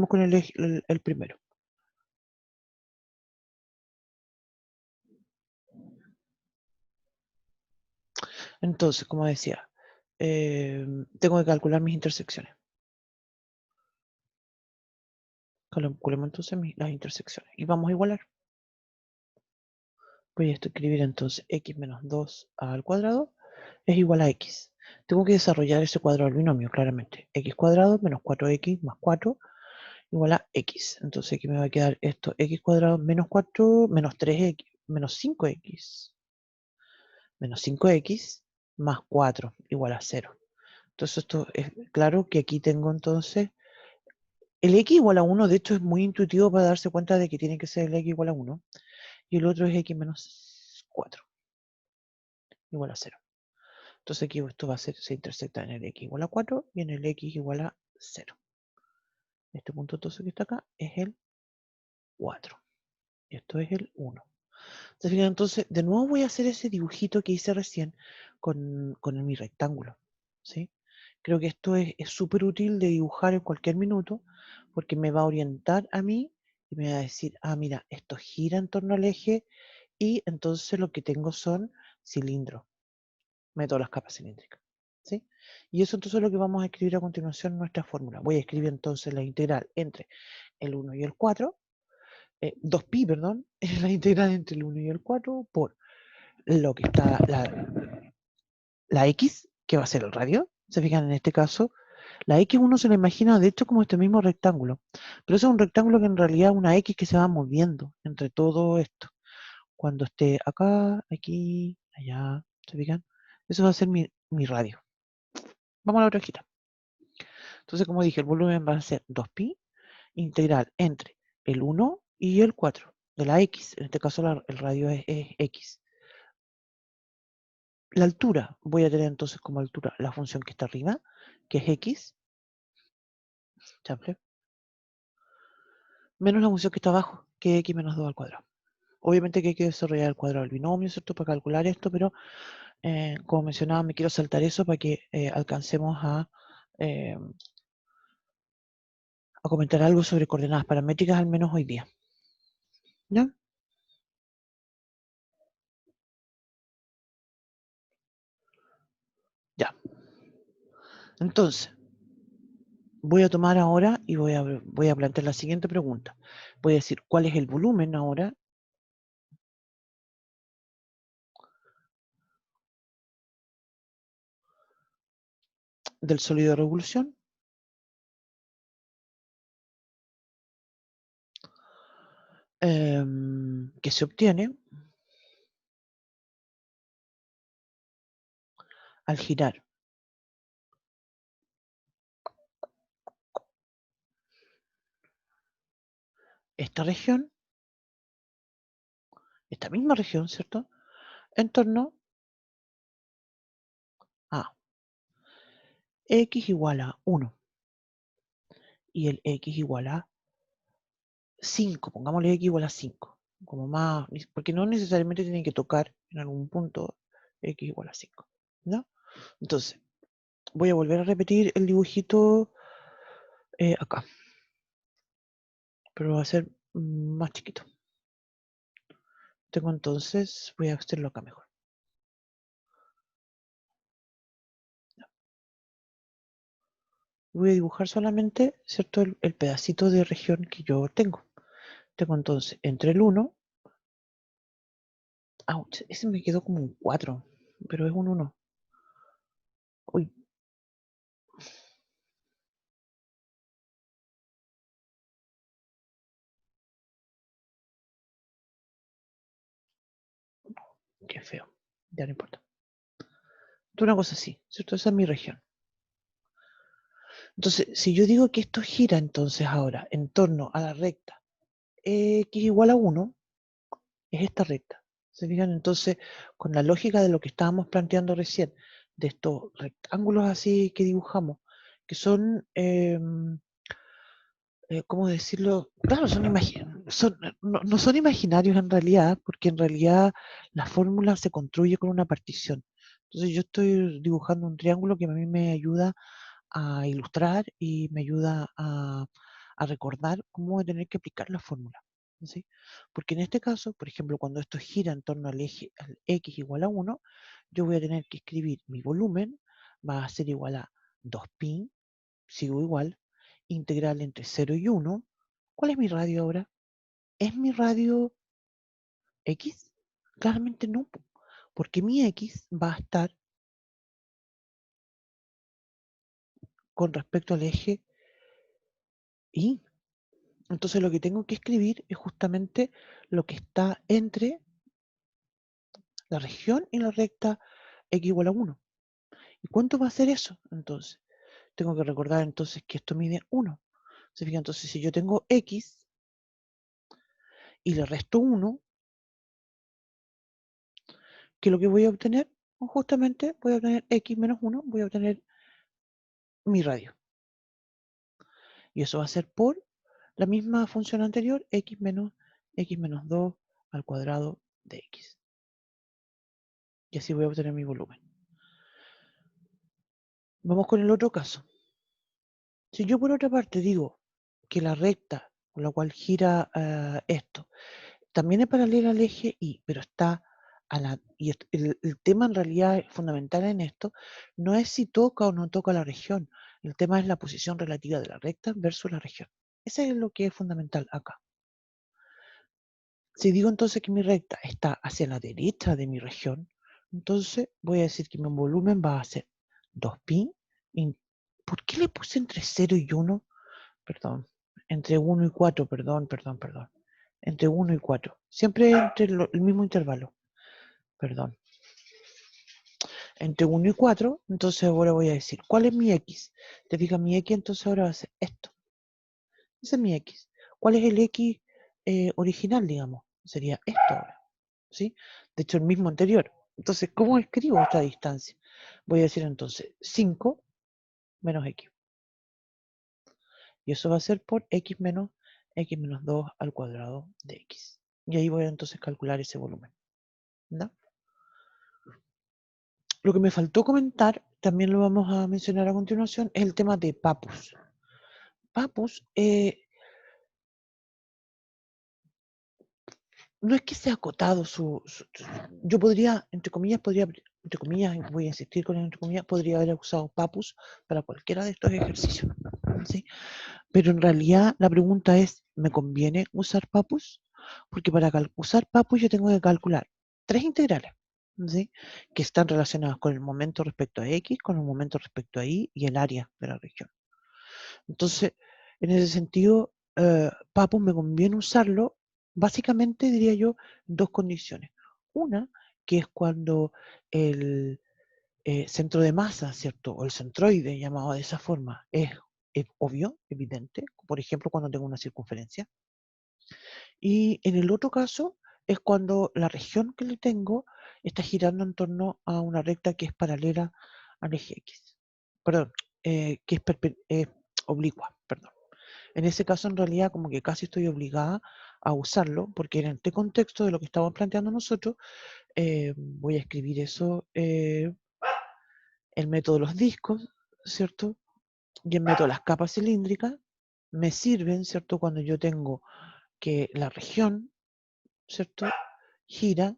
con el primero. Entonces, como decía, tengo que calcular mis intersecciones. Calculemos entonces las intersecciones y vamos a igualar. Voy a escribir entonces x menos 2 al cuadrado es igual a x. Tengo que desarrollar ese cuadrado del binomio, claramente. X cuadrado menos 4x más 4 igual a x. Entonces aquí me va a quedar esto, x cuadrado menos 4 menos 3x menos 5x menos 5x más 4 igual a 0. Entonces esto es claro que aquí tengo entonces el x igual a 1, de hecho es muy intuitivo para darse cuenta de que tiene que ser el x igual a 1 y el otro es x menos 4 igual a 0. Entonces aquí esto va a ser, se intersecta en el x igual a 4 y en el x igual a 0. Este punto entonces que está acá es el 4 y esto es el 1. Entonces, de nuevo voy a hacer ese dibujito que hice recién con mi rectángulo. ¿Sí? Creo que esto es súper útil de dibujar en cualquier minuto porque me va a orientar a mí y me va a decir, ah, mira, esto gira en torno al eje y entonces lo que tengo son cilindros. Meto las capas cilíndricas. ¿Sí? Y eso entonces es lo que vamos a escribir a continuación en nuestra fórmula. Voy a escribir entonces la integral entre el 1 y el 4, 2pi, perdón, es la integral entre el 1 y el 4 por lo que está la x, que va a ser el radio. Se fijan en este caso, la x uno se la imagina de hecho como este mismo rectángulo, pero eso es un rectángulo que en realidad es una x que se va moviendo entre todo esto. Cuando esté acá, aquí, allá, ¿se fijan? Eso va a ser mi radio. Vamos a la otra hojita. Entonces, como dije, el volumen va a ser 2pi integral entre el 1 y el 4 de la x. En este caso el radio es x. La altura, voy a tener entonces como altura la función que está arriba, que es x, chample, menos la función que está abajo, que es x menos 2 al cuadrado. Obviamente que hay que desarrollar el cuadrado del binomio, ¿cierto? Para calcular esto, pero como mencionaba, me quiero saltar eso para que alcancemos eh, a comentar algo sobre coordenadas paramétricas, al menos hoy día. ¿Ya? Ya. Entonces, voy a tomar ahora y voy a plantear la siguiente pregunta. Voy a decir, ¿cuál es el volumen ahora del sólido de revolución? Que se obtiene al girar esta región, esta misma región, ¿cierto? En torno a x igual a 1 y el x igual a 5, pongámosle x igual a 5, como más, porque no necesariamente tienen que tocar en algún punto x igual a 5, ¿no? Entonces, voy a volver a repetir el dibujito acá, pero va a ser más chiquito. Tengo entonces, voy a hacerlo acá mejor. Voy a dibujar solamente, ¿cierto? El pedacito de región que yo tengo. Tengo entonces entre el 1 Ouch, ese me quedó como un 4, pero es un 1. Uy, qué feo. Ya no importa. Es una cosa así, ¿cierto? Esa es mi región. Entonces, si yo digo que esto gira entonces ahora en torno a la recta x igual a 1, es esta recta. ¿Se fijan? Entonces, con la lógica de lo que estábamos planteando recién, de estos rectángulos así que dibujamos, que son, ¿cómo decirlo? Claro, no son imaginarios en realidad, porque en realidad la fórmula se construye con una partición. Entonces yo estoy dibujando un triángulo que a mí me ayuda a ilustrar y me ayuda a recordar cómo voy a tener que aplicar la fórmula. ¿Sí? Porque en este caso, por ejemplo, cuando esto gira en torno al eje al x igual a 1, yo voy a tener que escribir mi volumen, va a ser igual a 2pi, sigo igual, integral entre 0 y 1. ¿Cuál es mi radio ahora? ¿Es mi radio x? Claramente no, porque mi x va a estar con respecto al eje y. Entonces lo que tengo que escribir es justamente lo que está entre la región y la recta x igual a 1. ¿Y cuánto va a ser eso? Entonces, tengo que recordar entonces que esto mide 1. ¿Se fija? Entonces, si yo tengo x y le resto 1, ¿qué es lo que voy a obtener? Pues justamente voy a obtener x menos 1, voy a obtener mi radio. Y eso va a ser por la misma función anterior, x menos 2 al cuadrado de x. Y así voy a obtener mi volumen. Vamos con el otro caso. Si yo por otra parte digo que la recta con la cual gira esto también es paralela al eje Y, pero está y el tema en realidad fundamental en esto no es si toca o no toca la región, el tema es la posición relativa de la recta versus la región. Eso es lo que es fundamental acá. Si digo entonces que mi recta está hacia la derecha de mi región, entonces voy a decir que mi volumen va a ser 2pi. ¿Por qué le puse entre 0 y 1? Perdón, entre 1 y 4, perdón. Entre 1 y 4. Siempre entre el mismo intervalo. Perdón. Entre 1 y 4, entonces ahora voy a decir, ¿cuál es mi x? Te fijas, mi x entonces ahora va a ser esto. Ese es mi x. ¿Cuál es el x original, digamos? Sería esto ahora. ¿Sí? De hecho, el mismo anterior. Entonces, ¿cómo escribo esta distancia? Voy a decir entonces 5 menos x. Y eso va a ser por x menos 2 al cuadrado de x. Y ahí voy a entonces calcular ese volumen. ¿No? Lo que me faltó comentar, también lo vamos a mencionar a continuación, es el tema de Pappus. Pappus no es que sea acotado yo podría, entre comillas, voy a insistir con el entre comillas, podría haber usado Pappus para cualquiera de estos ejercicios. ¿Sí? Pero en realidad la pregunta es, ¿me conviene usar Pappus? Porque para usar Pappus yo tengo que calcular 3 integrales, ¿sí? Que están relacionadas con el momento respecto a X, con el momento respecto a Y y el área de la región. Entonces, en ese sentido, Pappus me conviene usarlo, básicamente diría yo, dos condiciones. Una, que es cuando el centro de masa, ¿cierto? O el centroide, llamado de esa forma, es obvio, evidente, por ejemplo, cuando tengo una circunferencia. Y en el otro caso es cuando la región que le tengo está girando en torno a una recta que es paralela al eje X. Perdón, que es oblicua, perdón. En ese caso, en realidad, como que casi estoy obligada a usarlo, porque en este contexto de lo que estamos planteando nosotros, voy a escribir eso, el método de los discos, ¿cierto? Y el método de las capas cilíndricas me sirven, ¿cierto? Cuando yo tengo que la región, ¿cierto? Gira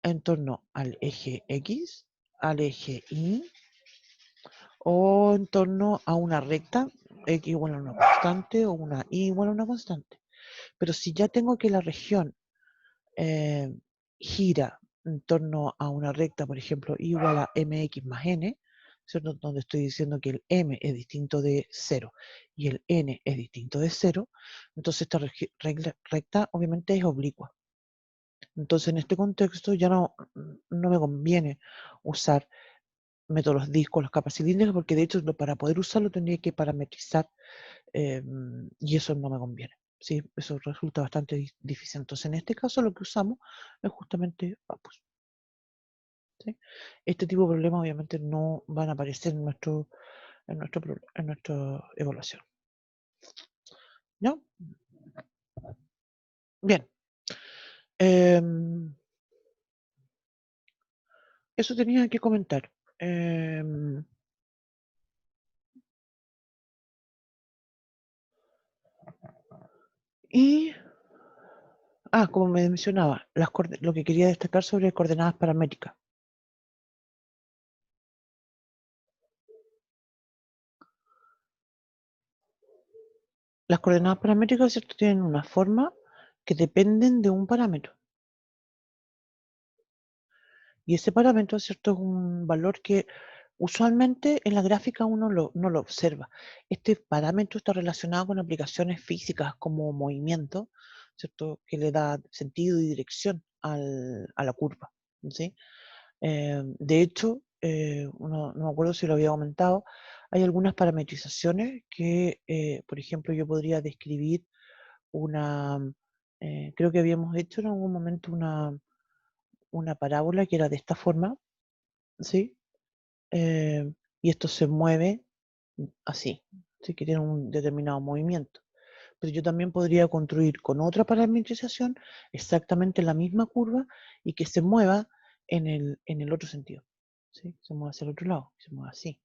en torno al eje X, al eje Y, o en torno a una recta, X igual a una constante, o una Y igual a una constante. Pero si ya tengo que la región gira en torno a una recta, por ejemplo, igual a mx más n, ¿cierto? Donde estoy diciendo que el m es distinto de 0 y el n es distinto de 0, entonces esta recta obviamente es oblicua. Entonces en este contexto ya no me conviene usar métodos discos, los capas cilíndricas, porque de hecho para poder usarlo tendría que parametrizar y eso no me conviene. Sí, eso resulta bastante difícil. Entonces, en este caso lo que usamos es justamente Bapus. ¿Sí? Este tipo de problemas obviamente no van a aparecer en nuestra evaluación. ¿No? Bien. Eso tenía que comentar. Y, como me mencionaba, lo que quería destacar sobre coordenadas paramétricas. Las coordenadas paramétricas, ¿cierto?, tienen una forma que dependen de un parámetro. Y ese parámetro, ¿cierto?, es un valor que usualmente en la gráfica uno no lo observa. Este parámetro está relacionado con aplicaciones físicas como movimiento, ¿cierto?, que le da sentido y dirección a la curva, ¿sí? De hecho, no me acuerdo si lo había comentado, hay algunas parametrizaciones que, por ejemplo, yo podría describir una, creo que habíamos hecho en algún momento una parábola que era de esta forma, ¿sí? Y esto se mueve así, ¿sí? Que tiene un determinado movimiento. Pero yo también podría construir con otra parametrización exactamente la misma curva y que se mueva en el otro sentido, ¿sí? Se mueve hacia el otro lado, se mueve así.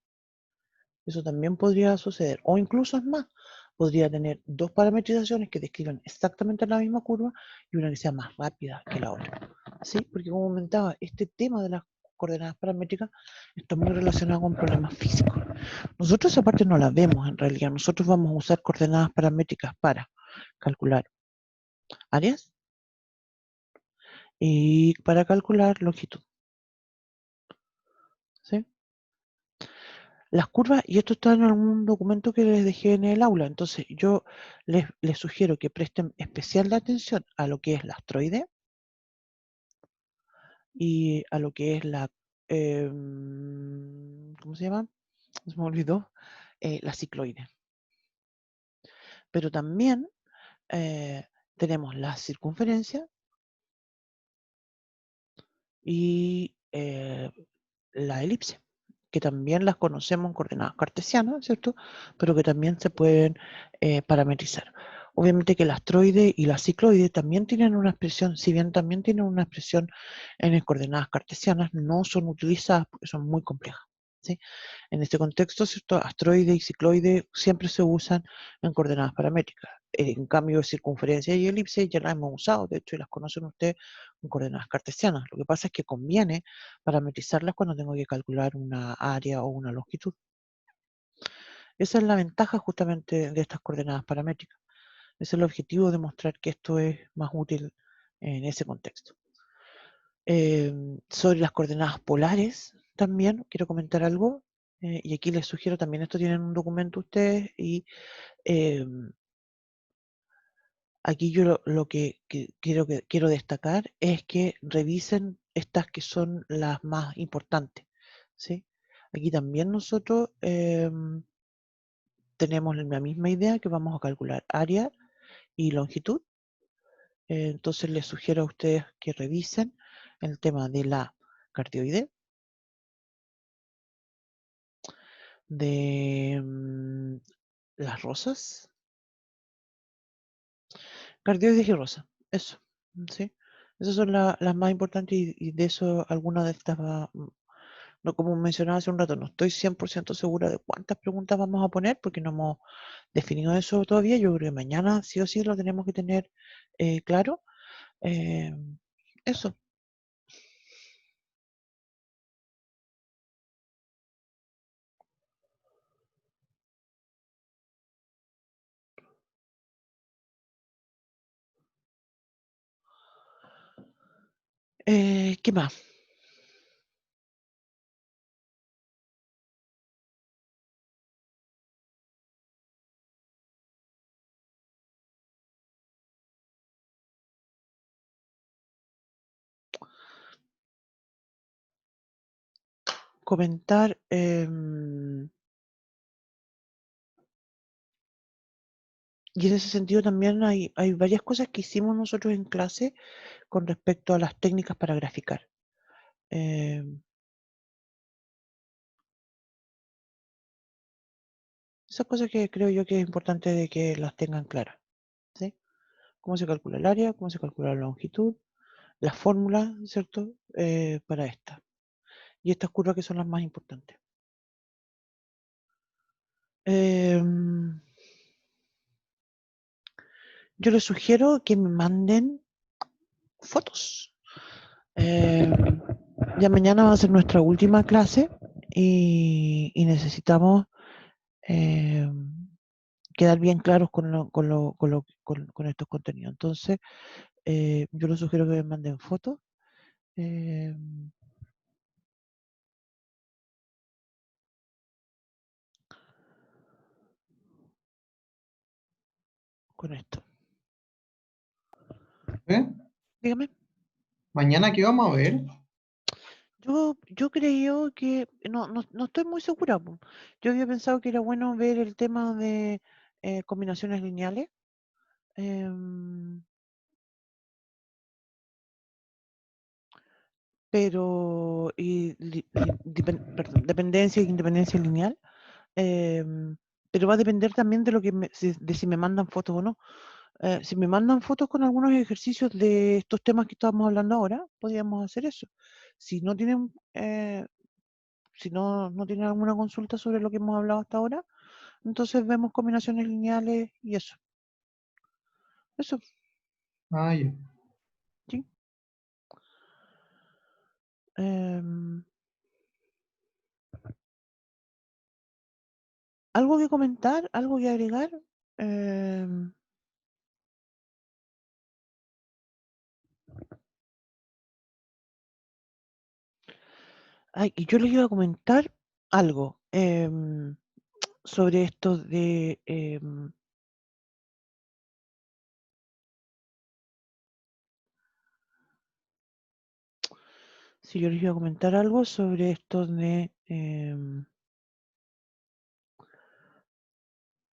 Eso también podría suceder. O incluso es más, podría tener dos parametrizaciones que describan exactamente la misma curva y una que sea más rápida que la otra. ¿Sí? Porque como comentaba, este tema de las coordenadas paramétricas está muy relacionado con problemas físicos. Nosotros esa parte no la vemos en realidad. Nosotros vamos a usar coordenadas paramétricas para calcular áreas y para calcular longitud. ¿Sí? Las curvas, y esto está en algún documento que les dejé en el aula, entonces yo les sugiero que presten especial atención a lo que es la astroide y a lo que es ¿cómo se llama? Se me olvidó, la cicloide. Pero también tenemos la circunferencia y la elipse, que también las conocemos en coordenadas cartesianas, ¿cierto? Pero que también se pueden parametrizar. Obviamente que el astroide y la cicloide también tienen una expresión, si bien también tienen una expresión en coordenadas cartesianas, no son utilizadas porque son muy complejas, ¿sí? En este contexto, ¿cierto?, astroide y cicloide siempre se usan en coordenadas paramétricas. En cambio, circunferencia y elipse ya las hemos usado, de hecho, y las conocen ustedes en coordenadas cartesianas. Lo que pasa es que conviene parametrizarlas cuando tengo que calcular una área o una longitud. Esa es la ventaja justamente de estas coordenadas paramétricas. Ese es el objetivo de mostrar que esto es más útil en ese contexto. Sobre las coordenadas polares también quiero comentar algo, y aquí les sugiero también, esto tienen un documento ustedes, y aquí yo lo que quiero destacar es que revisen estas que son las más importantes, ¿sí? Aquí también nosotros tenemos la misma idea, que vamos a calcular área y longitud. Entonces les sugiero a ustedes que revisen el tema de la cardioide, de las rosas, cardioides y rosas, eso, ¿sí? Esas son las más importantes y de eso alguna de estas no, como mencionaba hace un rato, no estoy 100% segura de cuántas preguntas vamos a poner porque no hemos definido eso todavía. Yo creo que mañana sí o sí lo tenemos que tener claro. Eh, Eso. ¿Qué más? Comentar. Y en ese sentido también hay varias cosas que hicimos nosotros en clase con respecto a las técnicas para graficar. Esas cosas que creo yo que es importante de que las tengan claras, ¿sí? Cómo se calcula el área, cómo se calcula la longitud, las fórmulas, ¿cierto? Para esta. Y estas curvas que son las más importantes. Yo les sugiero que me manden fotos. Ya mañana va a ser nuestra última clase y necesitamos quedar bien claros con estos contenidos. Entonces, yo les sugiero que me manden fotos. eh, con esto. ¿Eh? Dígame. ¿Mañana qué vamos a ver? Yo creo que, no estoy muy segura. Po. Yo había pensado que era bueno ver el tema de combinaciones lineales. em, pero, perdón, dependencia e independencia lineal. Pero va a depender también de lo que de si me mandan fotos o no. Si me mandan fotos con algunos ejercicios de estos temas que estábamos hablando ahora, podríamos hacer eso. Si no tienen, si no tienen alguna consulta sobre lo que hemos hablado hasta ahora, entonces vemos combinaciones lineales y eso. Eso, Ah, ya. sí. Em, ¿Algo que comentar? ¿Algo que agregar? Em, y yo les iba a comentar algo sobre esto de... si yo les iba a comentar algo sobre esto de...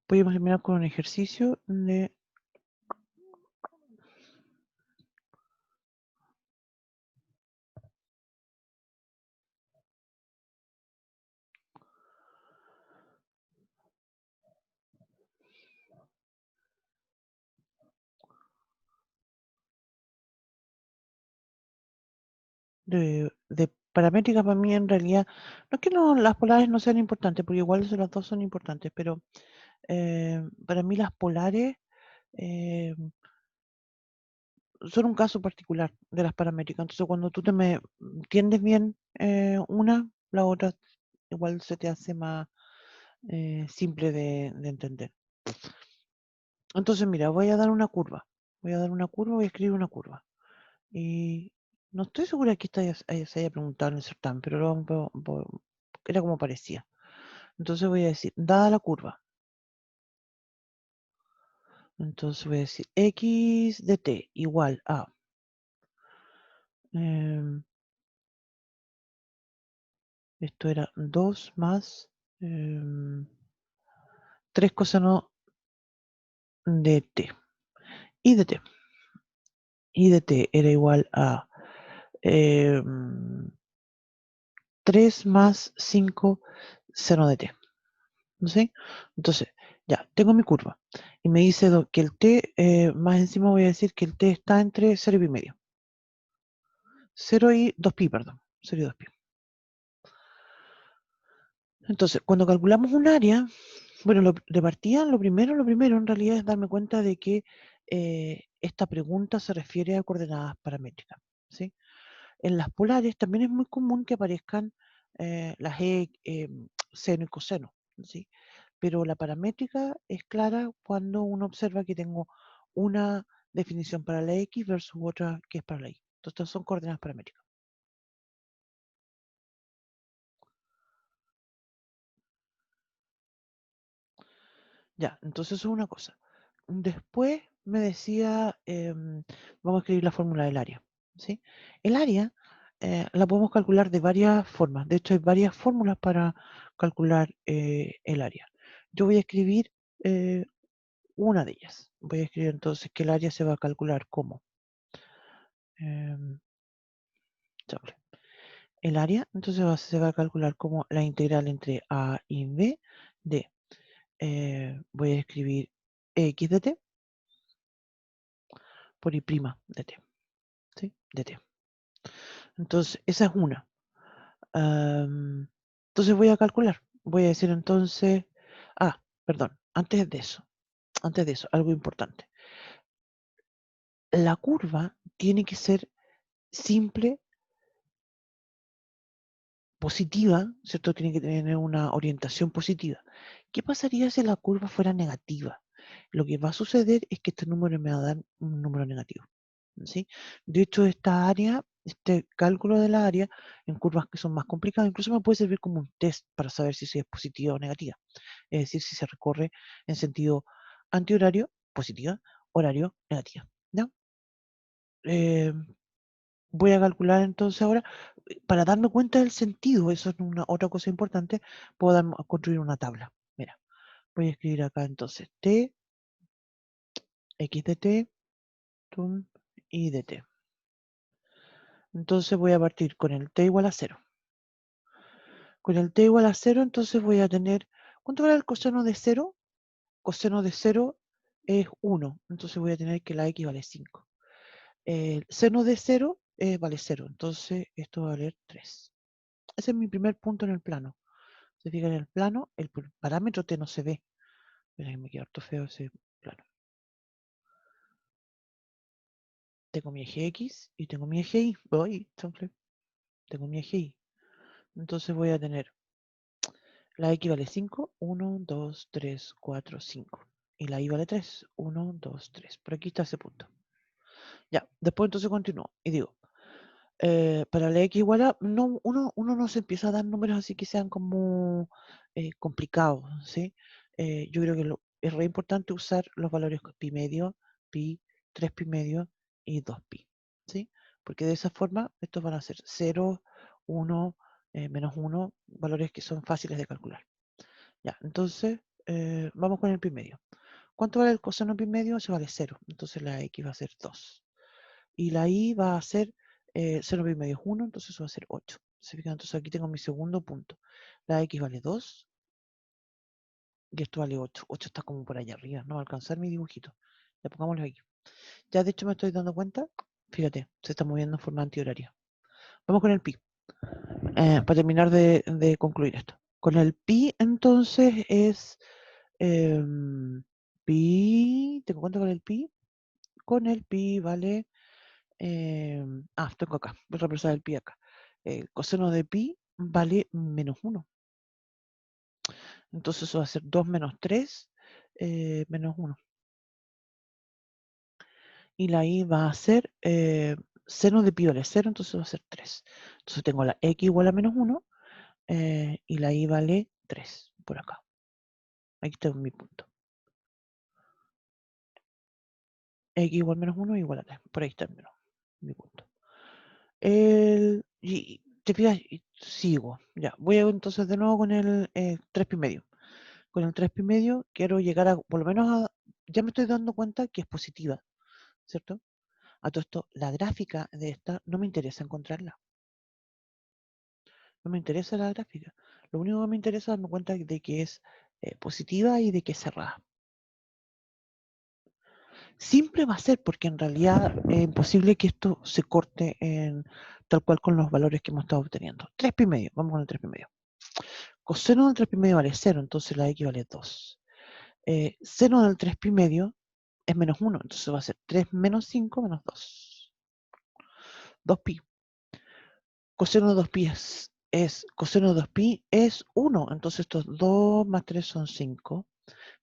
podemos terminar con un ejercicio de paramétrica. Para mí en realidad, no es que las polares no sean importantes, porque igual las dos son importantes, pero para mí las polares eh, son un caso particular de las paramétricas. Entonces cuando tú me entiendes bien una, la otra igual se te hace más simple de entender. Entonces mira, voy a dar una curva. Voy a escribir una curva. Y no estoy segura que esta se haya preguntado en el certamen, pero era como parecía. Entonces voy a decir, dada la curva, entonces voy a decir x de t igual a em, esto era 2 más 3 coseno de t. Y de t. Y de t era igual a 3 más 5 seno de t. ¿No sé? Entonces, ya, tengo mi curva. Y me dice que el t, más encima voy a decir que el t está entre 0 y pi medio. 0 y 2pi, perdón. 0 y 2pi. Entonces, cuando calculamos un área, bueno, de partida, lo primero en realidad es darme cuenta de que esta pregunta se refiere a coordenadas paramétricas, ¿sí? En las polares también es muy común que aparezcan las seno y coseno, ¿sí? Pero la paramétrica es clara cuando uno observa que tengo una definición para la X versus otra que es para la Y. Entonces, estas son coordenadas paramétricas. Ya, entonces eso es una cosa. Después me decía, vamos a escribir la fórmula del área, ¿sí? El área la podemos calcular de varias formas. De hecho, hay varias fórmulas para calcular el área. Yo voy a escribir una de ellas. Voy a escribir entonces que el área se va a calcular como sobre el área, entonces se va a calcular como la integral entre A y B de, voy a escribir x de t por y' de t, ¿sí? De t. Entonces, esa es una. Entonces voy a calcular. Voy a decir entonces, perdón, antes de eso, algo importante. La curva tiene que ser simple, positiva, ¿cierto? Tiene que tener una orientación positiva. ¿Qué pasaría si la curva fuera negativa? Lo que va a suceder es que este número me va a dar un número negativo, ¿sí? De hecho, esta área, este cálculo de la área en curvas que son más complicadas, incluso me puede servir como un test para saber si es positiva o negativa. Es decir, si se recorre en sentido antihorario, positiva, horario, negativa. ¿Ya? Eh, Voy a calcular entonces ahora, para darme cuenta del sentido, eso es una otra cosa importante, puedo construir una tabla. Mira, voy a escribir acá entonces t, x de t, y de t. Entonces voy a partir con el t igual a 0. Con el t igual a 0, entonces voy a tener, ¿cuánto vale el coseno de 0? Coseno de 0 es 1, entonces voy a tener que la x vale 5. El seno de 0 vale 0, entonces esto va a valer 3. Ese es mi primer punto en el plano. Se fijan en el plano, el parámetro t no se ve. Mira que me queda harto feo ese plano. Tengo mi eje X y tengo mi eje Y. Tengo mi eje Y. Entonces voy a tener la X vale 5, 1, 2, 3, 4, 5. Y la Y vale 3, 1, 2, 3. Por aquí está ese punto. Ya, después entonces continúo y digo, para la X igual a, no, uno no se empieza a dar números así que sean como complicados, ¿sí? Yo creo que es re importante usar los valores pi medio, pi, 3 pi medio y 2 pi, ¿sí? Porque de esa forma estos van a ser 0, 1, menos 1, valores que son fáciles de calcular. Ya, entonces vamos con el pi medio. ¿Cuánto vale el coseno pi medio? Se vale 0, entonces la X va a ser 2. Y la I va a ser 0 pi medio es 1, entonces eso va a ser 8. ¿Se fijan? Entonces aquí tengo mi segundo punto. La X vale 2 y esto vale 8. 8 está como por allá arriba, no va a alcanzar mi dibujito. Ya pongámoslo aquí. Ya de hecho me estoy dando cuenta, fíjate, se está moviendo en forma antihoraria. Vamos con el pi, para terminar de concluir esto. Con el pi entonces es pi, ¿tengo cuánto vale el pi? Con el pi vale tengo acá, voy a reemplazar el pi acá. El coseno de pi vale menos 1. Entonces eso va a ser 2 menos 3 menos 1. Y la i va a ser seno de pi vale 0, entonces va a ser 3. Entonces tengo la x igual a menos 1 y la i vale 3 por acá. Aquí está mi punto. X igual a menos 1 igual a 3. Por ahí está mi punto. Y te fijas, sigo. Ya, voy entonces de nuevo con el 3 pi medio. Con el 3 pi medio quiero llegar a, por lo menos ya me estoy dando cuenta que es positiva, ¿cierto? A todo esto, la gráfica de esta no me interesa encontrarla. No me interesa la gráfica. Lo único que me interesa es darme cuenta de que es positiva y de que es cerrada. Simple va a ser porque en realidad es imposible que esto se corte en tal cual con los valores que hemos estado obteniendo. 3 pi medio, vamos con el 3 pi medio. Coseno del 3 pi medio vale 0, entonces la x vale 2. Seno del 3 pi medio es menos 1, entonces va a ser 3 menos 5 menos 2. 2pi. Coseno de 2pi coseno de 2pi es 1, entonces estos 2 más 3 son 5.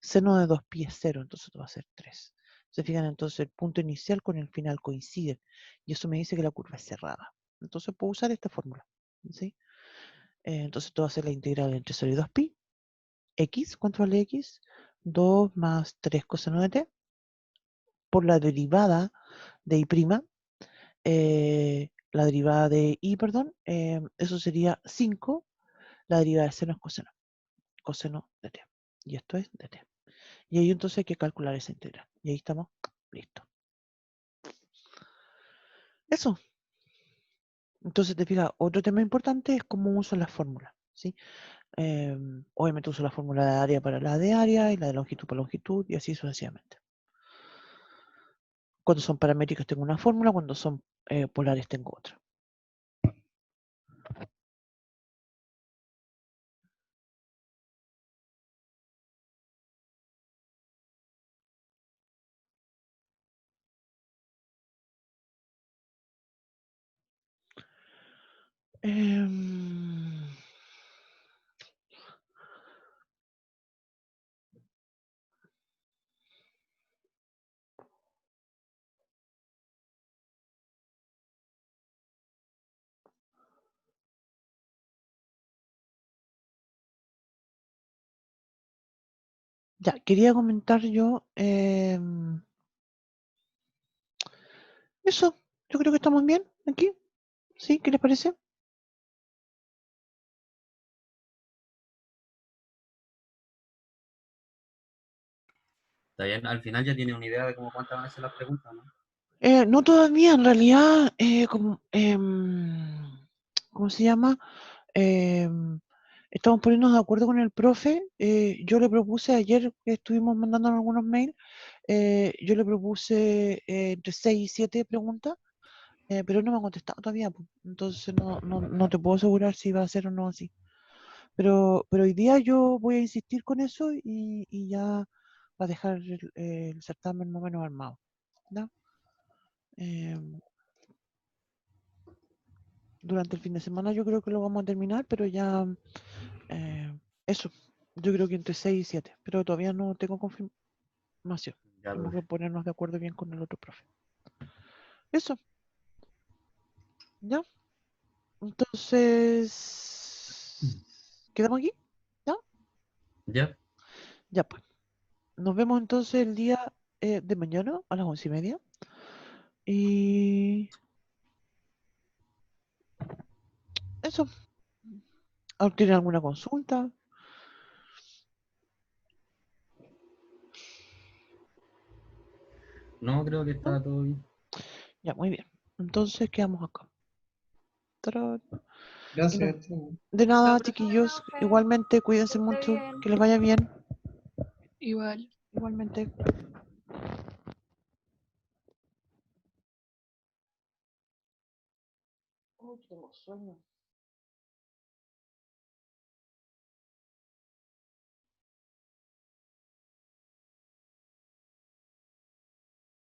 Seno de 2pi es 0, entonces esto va a ser 3. Se fijan, entonces el punto inicial con el final coinciden y eso me dice que la curva es cerrada. Entonces puedo usar esta fórmula, ¿sí? Entonces esto va a ser la integral entre 0 y 2pi. X, ¿cuánto vale X? 2 más 3 coseno de t por la derivada de I', la derivada de I, perdón, eso sería 5, la derivada de seno es coseno de t. Y esto es de t. Y ahí entonces hay que calcular esa integral. Y ahí estamos, listo. Eso. Entonces te fijas, otro tema importante es cómo uso la fórmula, ¿sí? Obviamente uso la fórmula de área para la de área y la de longitud para longitud y así sucesivamente. Cuando son paramétricos tengo una fórmula, cuando son polares tengo otra. Em, Ya, quería comentar yo eso. Yo creo que estamos bien aquí. ¿Sí? ¿Qué les parece? Está bien, al final ya tiene una idea de cómo cuántas van a ser las preguntas, ¿no? No todavía, en realidad, ¿cómo se llama? Em, Estamos poniéndonos de acuerdo con el profe. Yo le propuse ayer que estuvimos mandando algunos mails, yo le propuse entre 6 y 7 preguntas, pero no me ha contestado todavía, po. Entonces no te puedo asegurar si va a ser o no así. Pero hoy día yo voy a insistir con eso y ya va a dejar el certamen más o menos armado, ¿ya? Em, Durante el fin de semana yo creo que lo vamos a terminar, pero ya eso, yo creo que entre 6 y 7, pero todavía no tengo confirmación. Ya, Tenemos que profe. ponernos de acuerdo bien con el otro profe. Eso, ¿ya? Entonces, ¿quedamos aquí? ¿Ya? Ya, Ya pues. Nos vemos entonces el día de mañana a las 11:30. Y eso, ¿tienen alguna consulta? no, creo que ¿No? está todo bien. Ya, muy bien. Entonces quedamos acá. Tarán. Y no, Gracias. Chao. de Chao, nada, profe. chiquillos. Igualmente, cuídense Que esté mucho. bien. Que les vaya bien. Igual. Igualmente. Oh, tengo sueño.